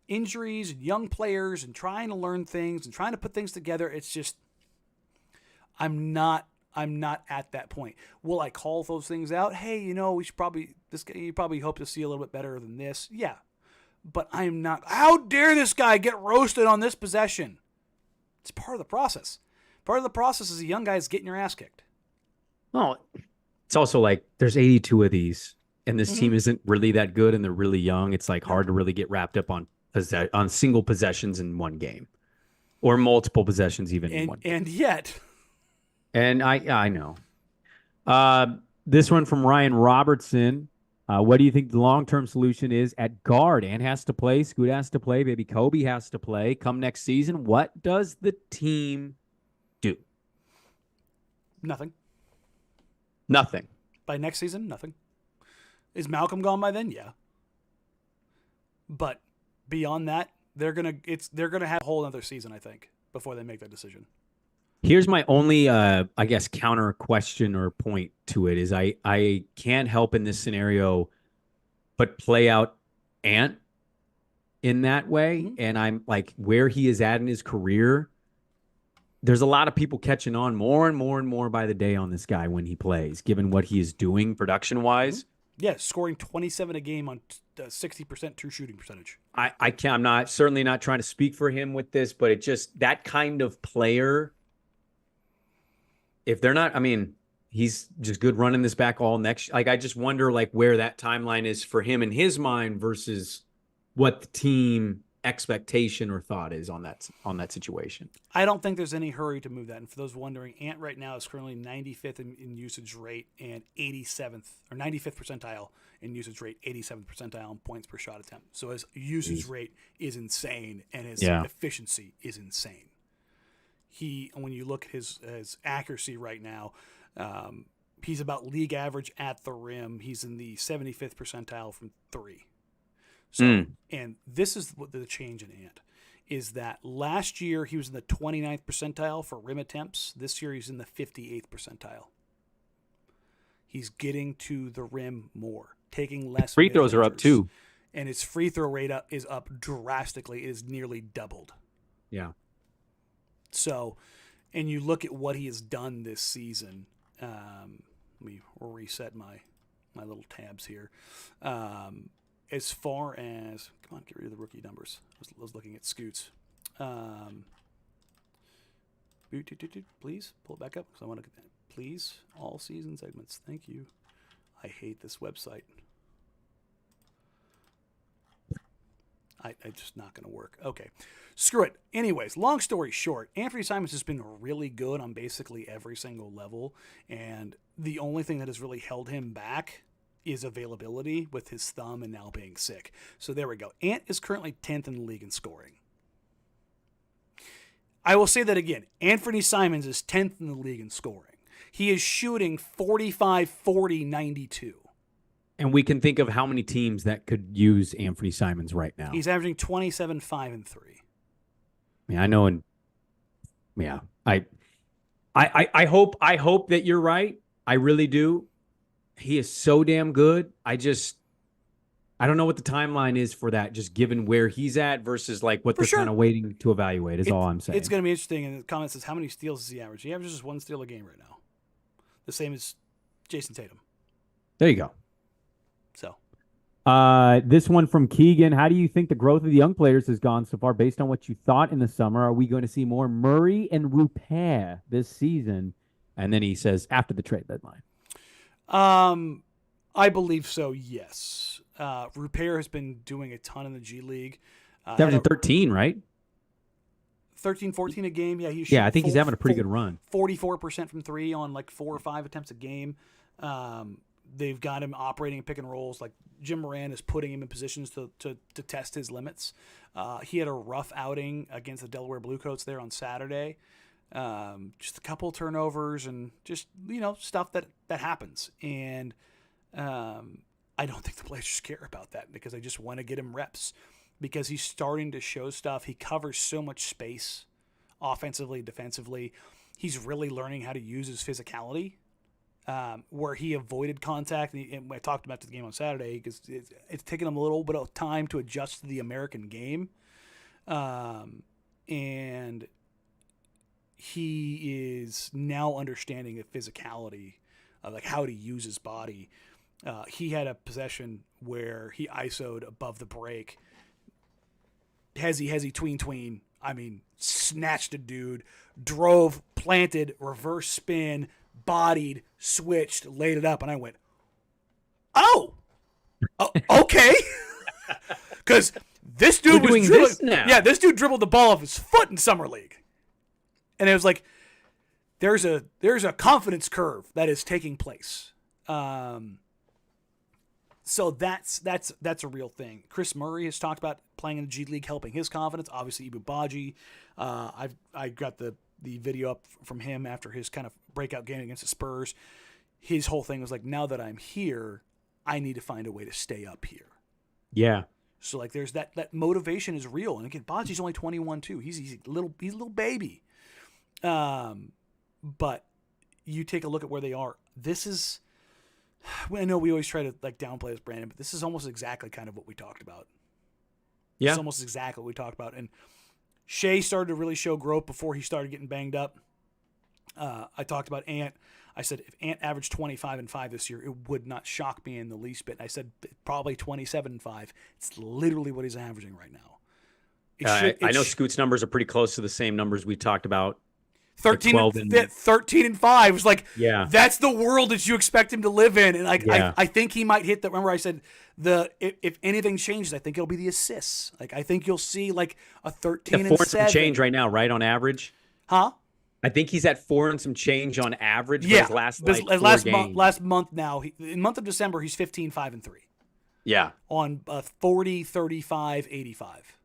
injuries and young players and trying to learn things and trying to put things together. It's just I'm not at that point. Will I call those things out? Hey, we should probably you probably hope to see a little bit better than this. Yeah. But I am not. How dare this guy get roasted on this possession? It's part of the process. Part of the process is the young guys getting your ass kicked. Well, it's also like there's 82 of these, and this team isn't really that good, and they're really young. It's like hard to really get wrapped up on single possessions in one game, or multiple possessions even in one game. And yet, and I know. This one from Ryan Robertson. What do you think the long-term solution is at guard? Ant has to play. Scoot has to play. Baby Kobe has to play. Come next season, what does the team do? Nothing. By next season, nothing. Is Malcolm gone by then? Yeah. But beyond that, they're gonna have a whole other season, I think, before they make that decision. Here's my only, I guess, counter question or point to it is I can't help in this scenario but play out Ant in that way. Mm-hmm. And I'm like, where he is at in his career, there's a lot of people catching on more and more and more by the day on this guy when he plays, given what he is doing production-wise. Mm-hmm. Yeah, scoring 27 a game on 60% true shooting percentage. I'm certainly not trying to speak for him with this, but it just, that kind of player, if they're not, I mean, he's just good running this back all next. Like, I just wonder, like, where that timeline is for him in his mind versus what the team expectation or thought is on that situation. I don't think there's any hurry to move that. And for those wondering, Ant right now is currently 95th in usage rate and 87th or 95th percentile in usage rate, 87th percentile in points per shot attempt. So his usage rate is insane and his efficiency is insane. When you look at his accuracy right now, he's about league average at the rim. He's in the 75th percentile from three. So, and this is what the change in Ant is that last year he was in the 29th percentile for rim attempts. This year he's in the 58th percentile. He's getting to the rim more, taking less. Free throws are up too. And his free throw rate is up drastically. It is nearly doubled. Yeah. So, and you look at what he has done this season. Let me reset my little tabs here. As far as, come on, get rid of the rookie numbers. I was looking at Scoots. Please pull it back up because I want to get that. Please, all season segments. Thank you. I hate this website. It's just not going to work. Okay, screw it. Anyways, long story short, Anthony Simons has been really good on basically every single level, and the only thing that has really held him back is availability with his thumb and now being sick. So there we go. Ant is currently 10th in the league in scoring. I will say that again. Anthony Simons is 10th in the league in scoring. He is shooting 45, 40, 92. And we can think of how many teams that could use Anthony Simons right now. He's averaging 27, 5, and 3. Yeah, I know. And yeah, I hope that you're right. I really do. He is so damn good. I don't know what the timeline is for that, just given where he's at versus like what they're kind of waiting to evaluate is all I'm saying. It's going to be interesting. And the comment says, how many steals does he average? He averages just 1 steal a game right now. The same as Jason Tatum. There you go. So, this one from Keegan. How do you think the growth of the young players has gone so far based on what you thought in the summer? Are we going to see more Murray and Rupert this season? And then he says, after the trade deadline. I believe so, yes. Rupert has been doing a ton in the G League. He's averaging 13, right? 13, 14 a game. Yeah, I think he's having a pretty good run. 44% from 3 on like 4 or 5 attempts a game. They've got him operating in pick and rolls. Like Jim Moran is putting him in positions to test his limits. He had a rough outing against the Delaware Bluecoats there on Saturday. Just a couple turnovers and just, stuff that happens. And I don't think the Blazers care about that because they just want to get him reps because he's starting to show stuff. He covers so much space offensively, defensively. He's really learning how to use his physicality. Where he avoided contact, and I talked about the game on Saturday because it's taken him a little bit of time to adjust to the American game, and he is now understanding the physicality of like how to use his body. He had a possession where he ISO'd above the break, hezzy tween. I mean, snatched a dude, drove, planted, reverse spin, bodied, switched, laid it up, and I went, oh okay. Because this dude was dribbling. Yeah, this dude dribbled the ball off his foot in Summer League. And it was like, there's a confidence curve that is taking place. So that's a real thing. Chris Murray has talked about playing in the G League, helping his confidence. Obviously, Ibu Baji. I got the video up from him after his kind of breakout game against the Spurs. His whole thing was like, now that I'm here, I need to find a way to stay up here. Yeah. So like, there's that motivation is real. And again, Baji's only 21 too. He's a little baby. But you take a look at where they are. This is, I know we always try to like downplay this, Brandon, but this is almost exactly kind of what we talked about. Yeah. It's almost exactly what we talked about. And Shea started to really show growth before he started getting banged up. I talked about Ant. I said, if Ant averaged 25 and 5 this year, it would not shock me in the least bit. I said, probably 27 and 5. It's literally what he's averaging right now. I know Scoot's numbers are pretty close to the same numbers we talked about. 13 and 5 was like, yeah, that's the world that you expect him to live in. And I think he might hit that. Remember I said if anything changes, I think it'll be the assists. Like, I think you'll see like a 13 and 7 change right now, right? On average. Huh? I think he's at 4 and some change on average. Yeah. For his last month now, in month of December, he's 15, 5 and 3. Yeah. On 40, 35, 85.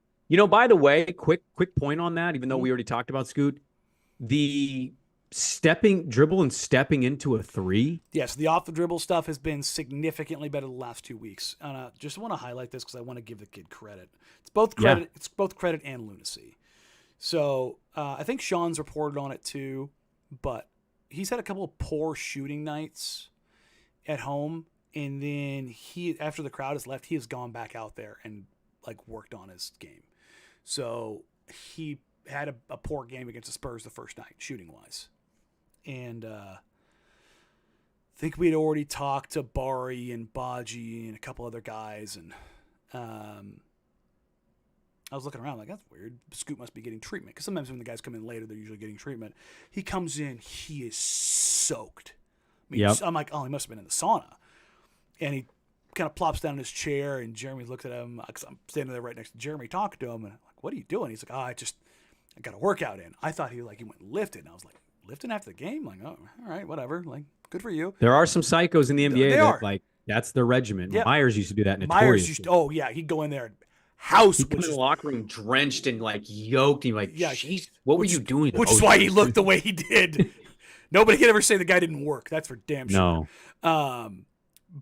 By the way, quick point on that, even though we already talked about Scoot, the dribble and stepping into a 3. Yes, the off the dribble stuff has been significantly better the last 2 weeks. And just want to highlight this because I want to give the kid credit. It's both credit. Yeah. It's both credit and lunacy. So I think Sean's reported on it too, but he's had a couple of poor shooting nights at home, and then after the crowd has left, he has gone back out there and like worked on his game. So he had a poor game against the Spurs the first night, shooting wise. And I think we'd already talked to Bari and Baji and a couple other guys. And I was looking around like, that's weird. Scoot must be getting treatment. Because sometimes when the guys come in later, they're usually getting treatment. He comes in, he is soaked. I mean, I'm like, oh, he must have been in the sauna. And he kind of plops down in his chair, and Jeremy looks at him because I'm standing there right next to Jeremy talking to him, and I'm like, "What are you doing?" He's like, "I got a workout in." I thought he went lifting. And I was like, "Lifting after the game?" Like, "Oh, all right, whatever. Like, good for you." There are some psychos in the NBA They are. like that's their regimen. Yeah. Myers used to do that notoriously. Myers used to, oh yeah, he'd go in there and he'd come in the locker room drenched and like yoked, and like, jeez, what were you doing? Which is why he looked the way he did. Nobody could ever say the guy didn't work. That's for damn sure. No.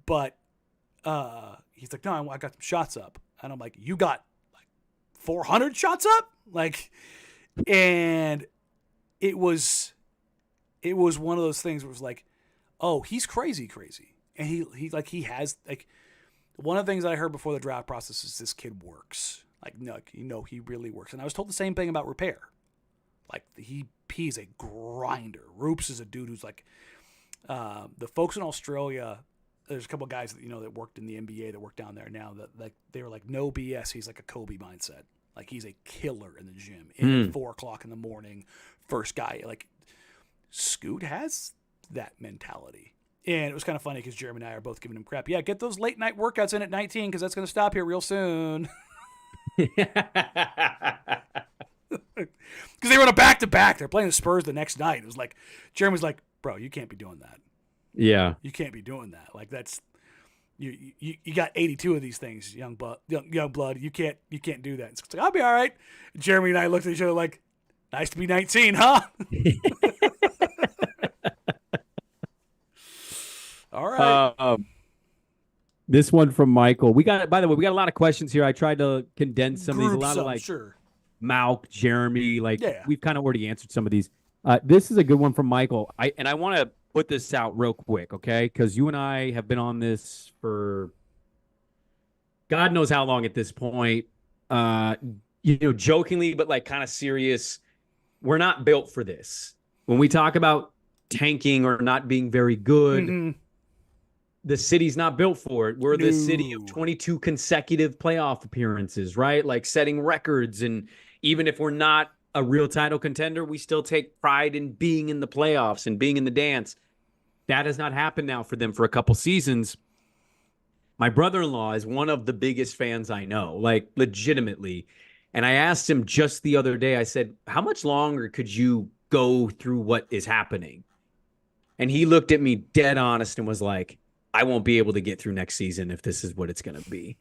But he's like, "No, I got some shots up," and I'm like, "You got like 400 shots up?" Like, and it was one of those things where it was like, "Oh, he's crazy," and he has like. One of the things that I heard before the draft process is this kid works. Like, no, he really works. And I was told the same thing about Repair. Like, he's a grinder. Roops is a dude who's like, the folks in Australia, there's a couple of guys that, that worked in the NBA that work down there now that like, they were like, no BS. He's like a Kobe mindset. Like, he's a killer in the gym. At 4 o'clock in the morning, first guy. Like, Scoot has that mentality. And it was kind of funny because Jeremy and I are both giving him crap. Yeah, get those late night workouts in at 19 because that's going to stop here real soon. Because they were on a back-to-back. They're playing the Spurs the next night. It was like, Jeremy's like, "Bro, you can't be doing that. Yeah. You can't be doing that. Like, that's, you got 82 of these things, young blood. You can't do that." It's like, "I'll be all right." Jeremy and I looked at each other like, "Nice to be 19, huh?" All right. This one from Michael. By the way, we got a lot of questions here. I tried to condense some of these. A lot of like Malk, Jeremy. Like we've kind of already answered some of these. This is a good one from Michael. I want to put this out real quick, okay? Because you and I have been on this for God knows how long at this point. Jokingly, but like kind of serious. We're not built for this. When we talk about tanking or not being very good, the city's not built for it. We're the city of 22 consecutive playoff appearances, right? Like setting records. And even if we're not a real title contender, we still take pride in being in the playoffs and being in the dance. That has not happened now for them for a couple seasons. My brother-in-law is one of the biggest fans I know, like legitimately. And I asked him just the other day, I said, "How much longer could you go through what is happening?" And he looked at me dead honest and was like, "I won't be able to get through next season if this is what it's going to be."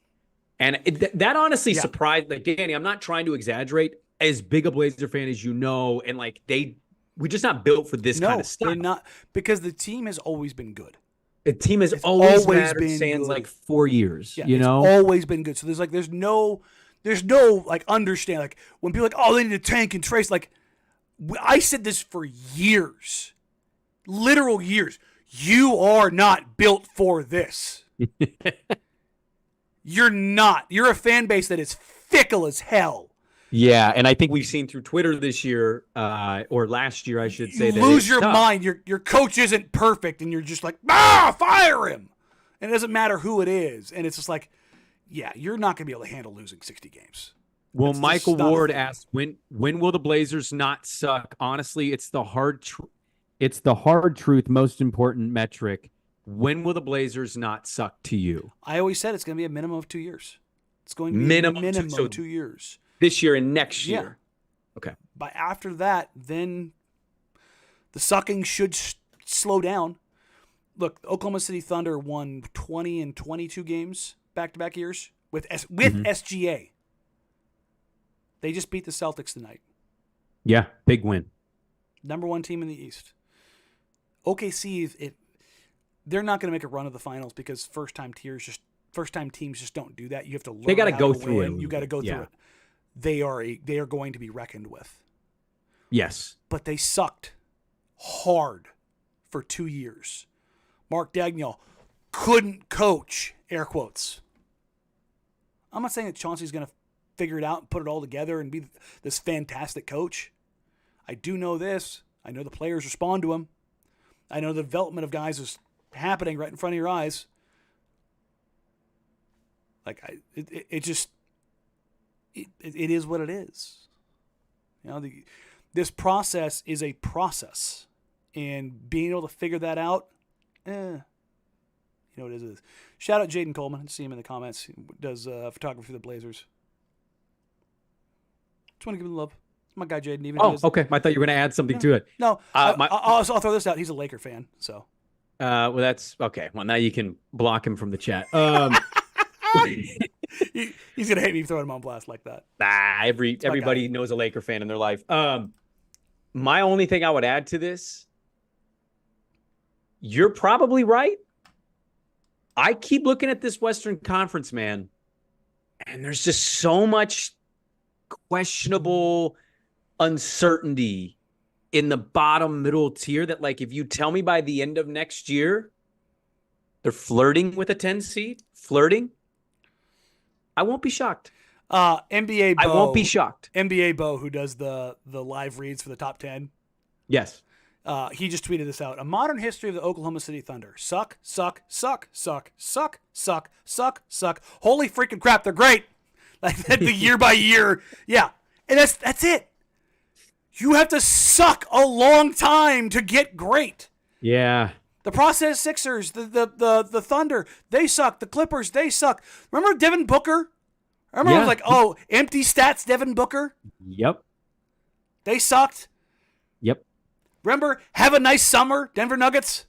And that honestly surprised, like, Danny, I'm not trying to exaggerate, as big a Blazer fan as and like we're just not built for this kind of stuff. They're not, because the team has always been good. The team has always been sans like 4 years, It's always been good. So there's no like understand, like when people are like, "Oh, they need to tank and trace." Like, I said this for years, literal years. You are not built for this. You're not. You're a fan base that is fickle as hell. Yeah, and I think we've seen through Twitter this year, or last year, I should say, you lose your mind. Your coach isn't perfect, and you're just like, fire him. And it doesn't matter who it is. And it's just like, yeah, you're not going to be able to handle losing 60 games. Well, Michael Ward asked, when will the Blazers not suck? Honestly, it's the hard truth, most important metric. When will the Blazers not suck to you? I always said it's going to be a minimum of 2 years. It's going to be minimum 2 years. This year and next year. Yeah. Okay. But after that, then the sucking should slow down. Look, Oklahoma City Thunder won 20 and 22 games back-to-back years with SGA. They just beat the Celtics tonight. Yeah, big win. Number 1 team in the East. OKC, they're not going to make a run of the finals because first-time teams just don't do that. You have to learn. They got to go through it. You got to go through it. They are going to be reckoned with. Yes. But they sucked hard for 2 years. Mark Daigneault couldn't coach, air quotes. I'm not saying that Chauncey's going to figure it out and put it all together and be this fantastic coach. I do know this. I know the players respond to him. I know the development of guys is happening right in front of your eyes. Like, it is what it is. This process is a process, and being able to figure that out, You know what it is. Shout out Jaden Coleman. See him in the comments. He does photography for the Blazers. Just want to give him love. My guy Jaden. Even okay. I thought you were going to add something to it. No, I'll throw this out. He's a Laker fan, so. Well, that's okay. Well, now you can block him from the chat. He's gonna hate me throwing him on blast like that. Everybody knows a Laker fan in their life. My only thing I would add to this, you're probably right. I keep looking at this Western Conference, man, and there's just so much questionable uncertainty in the bottom middle tier that, like, if you tell me by the end of next year they're flirting with a 10 seed, I won't be shocked. NBA Bo, I won't be shocked. NBA Bo, who does the live reads for the top 10. Yes. He just tweeted this out. A modern history of the Oklahoma City Thunder. Suck, suck, suck, suck, suck, suck, suck, suck. Holy freaking crap, they're great. Like that, the year by year. Yeah. And that's it. You have to suck a long time to get great. Yeah. The process Sixers, the Thunder, they suck. The Clippers, they suck. Remember Devin Booker? I remember it was like, oh, empty stats, Devin Booker? Yep. They sucked. Yep. Remember, have a nice summer, Denver Nuggets?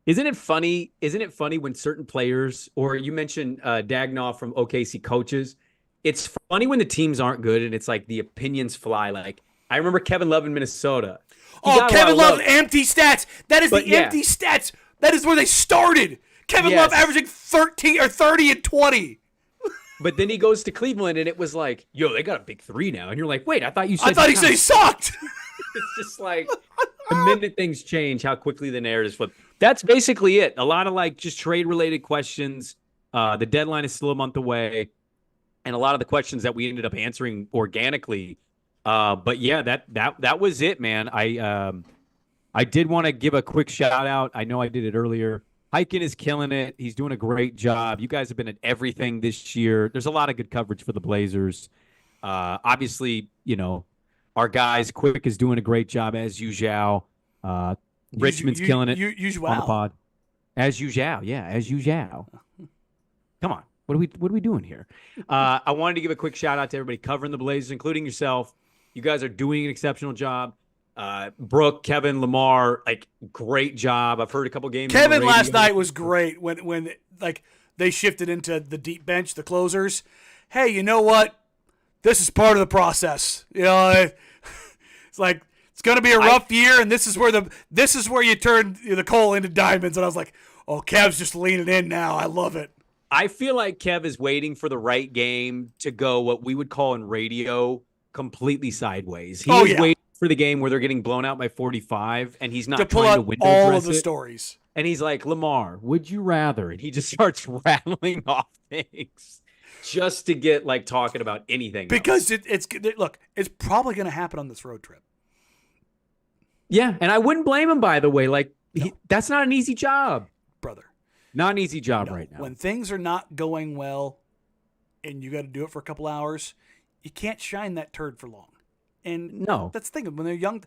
Isn't it funny when certain players, or you mentioned Dagnall from OKC coaches, it's funny when the teams aren't good and it's like the opinions fly. Like, I remember Kevin Love in Minnesota. Kevin Love, empty stats. That is empty stats. That is where they started. Kevin Love averaging 30 and 20. But then he goes to Cleveland and it was like, yo, they got a big three now. And you're like, wait, I thought he said he sucked. It's just like the minute things change, how quickly the narratives flip. That's basically it. A lot of like just trade related questions. The deadline is still a month away. And a lot of the questions that we ended up answering organically. But yeah, that was it, man. I did want to give a quick shout out. I know I did it earlier. Hyken is killing it. He's doing a great job. You guys have been at everything this year. There's a lot of good coverage for the Blazers. Obviously, you know, our guys, Quick is doing a great job as usual. Richmond's killing it on the pod. As usual, yeah, as usual. Come on, what are we doing here? I wanted to give a quick shout out to everybody covering the Blazers, including yourself. You guys are doing an exceptional job. Brooke, Kevin, Lamar, like, great job. I've heard a couple games. Kevin last night was great when like they shifted into the deep bench, the closers. Hey, you know what? This is part of the process. You know, it's like it's going to be a rough year, and this is where you turn the coal into diamonds. And I was like, oh, Kev's just leaning in now. I love it. I feel like Kev is waiting for the right game to go what we would call in radio completely sideways. He is waiting for the game where they're getting blown out by 45, and he's not to pull trying out to window all dress of the it. stories. And he's like, Lamar, would you rather? And he just starts rattling off things just to get like talking about anything. Because it's probably going to happen on this road trip. Yeah, and I wouldn't blame him, by the way. Like, that's not an easy job. Brother. Not an easy job right now. When things are not going well and you got to do it for a couple hours, you can't shine that turd for long. And that's the thing. When they're young,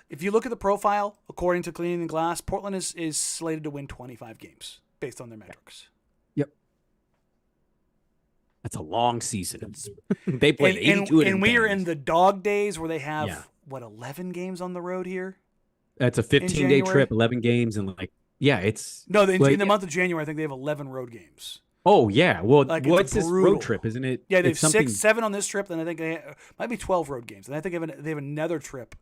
if you look at the profile, according to Cleaning the Glass, Portland is slated to win 25 games based on their metrics. Yep. That's a long season. They played 82 and we are in the dog days where they have, 11 games on the road here? That's a 15-day trip, 11 games, and it's... No, in the month of January, I think they have 11 road games. Oh, yeah. Well, like, what's this road trip, isn't it? Yeah, they have 7 on this trip, then I think might be 12 road games. And I think they have another trip.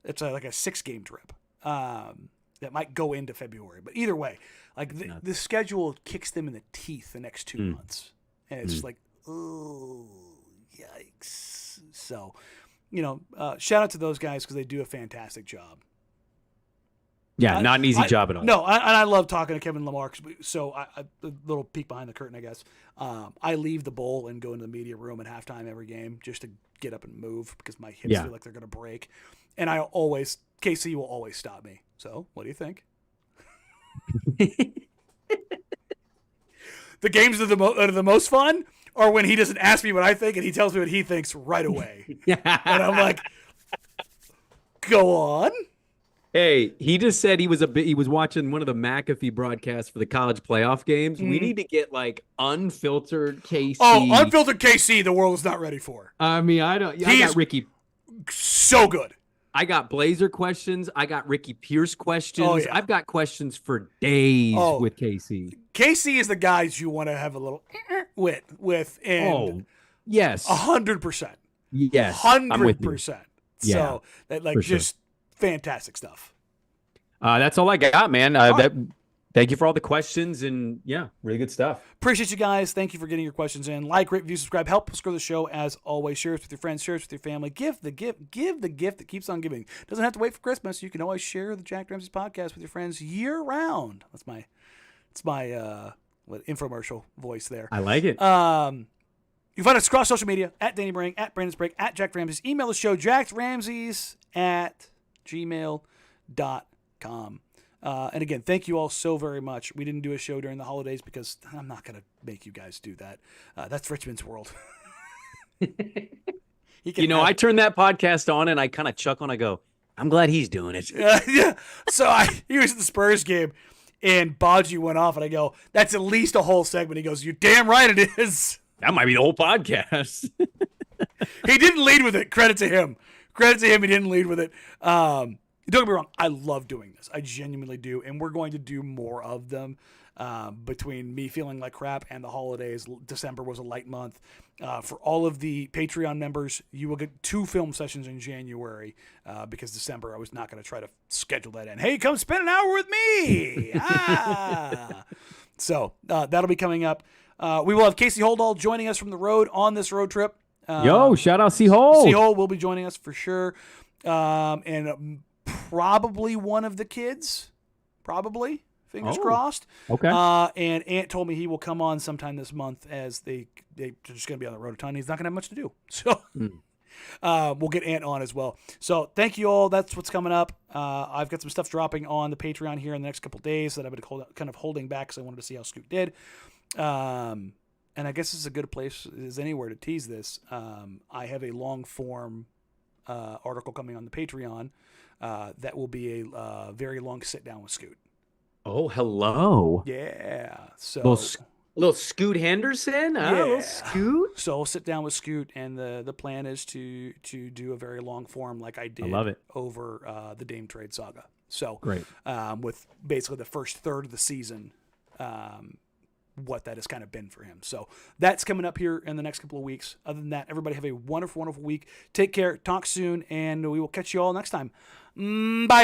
It's like a 6-game trip that might go into February. But either way, like the schedule kicks them in the teeth the next 2 months. And it's just like, oh, yikes. So, shout out to those guys because they do a fantastic job. Yeah, not an easy job at all. No, and I love talking to Kevin Lamar. So a little peek behind the curtain, I guess. I leave the bowl and go into the media room at halftime every game just to get up and move because my hips feel like they're going to break. And KC will always stop me. So what do you think? The games that are the most fun are when he doesn't ask me what I think and he tells me what he thinks right away. And I'm like, go on. Hey, he just said he was watching one of the McAfee broadcasts for the college playoff games. We need to get like unfiltered KC. Oh, unfiltered KC, the world is not ready for. I mean, I got Ricky. So good. I got Blazer questions. I got Ricky Pierce questions. Oh, yeah. I've got questions for days with KC. KC is the guys you want to have a little with. And yes. 100%. Yes. 100%. Yeah, so that just fantastic stuff. That's all I got, man. Thank you for all the questions and really good stuff. Appreciate you guys. Thank you for getting your questions in. Like, rate, review, subscribe. Help us grow the show as always. Share it with your friends. Share it with your family. Give the gift that keeps on giving. Doesn't have to wait for Christmas. You can always share the Jack Ramsays podcast with your friends year round. It's my infomercial voice there. I like it. You can find us across social media at Danny Marang, at Brandon Sprague, at Jack Ramsays. Email the show, jacksramsays@gmail.com. And again, thank you all so very much. We didn't do a show during the holidays because I'm not going to make you guys do that. That's Richmond's world. I turned that podcast on and I kind of chuckle and I go, I'm glad he's doing it. Yeah. So he was at the Spurs game and Baji went off and I go, that's at least a whole segment. He goes, you're damn right it is. That might be the whole podcast. He didn't lead with it. Credit to him. He didn't lead with it. Don't get me wrong. I love doing this. I genuinely do. And we're going to do more of them between me feeling like crap and the holidays. December was a light month. For all of the Patreon members, you will get 2 film sessions in January because December I was not going to try to schedule that in. Hey, come spend an hour with me. So that'll be coming up. We will have Casey Holdall joining us from the road on this road trip. Shout out C-Hole. C-Hole will be joining us for sure. And probably one of the kids. Probably. Fingers crossed. Okay. And Ant told me he will come on sometime this month as they're just going to be on the road a ton. He's not going to have much to do. So we'll get Ant on as well. So thank you all. That's what's coming up. I've got some stuff dropping on the Patreon here in the next couple days that I've been kind of holding back because I wanted to see how Scoot did. And I guess it's as good a place as anywhere to tease this. I have a long form article coming on the Patreon that will be a very long sit down with Scoot. Oh, hello. Yeah. So little Scoot Henderson. Yeah. Little Scoot. So I'll sit down with Scoot, and the plan is to do a very long form like I did. I love it. Over the Dame trade saga. So great. With basically the first third of the season. What that has kind of been for him. So that's coming up here in the next couple of weeks. Other than that, everybody have a wonderful, wonderful week. Take care. Talk soon, and we will catch you all next time. Bye.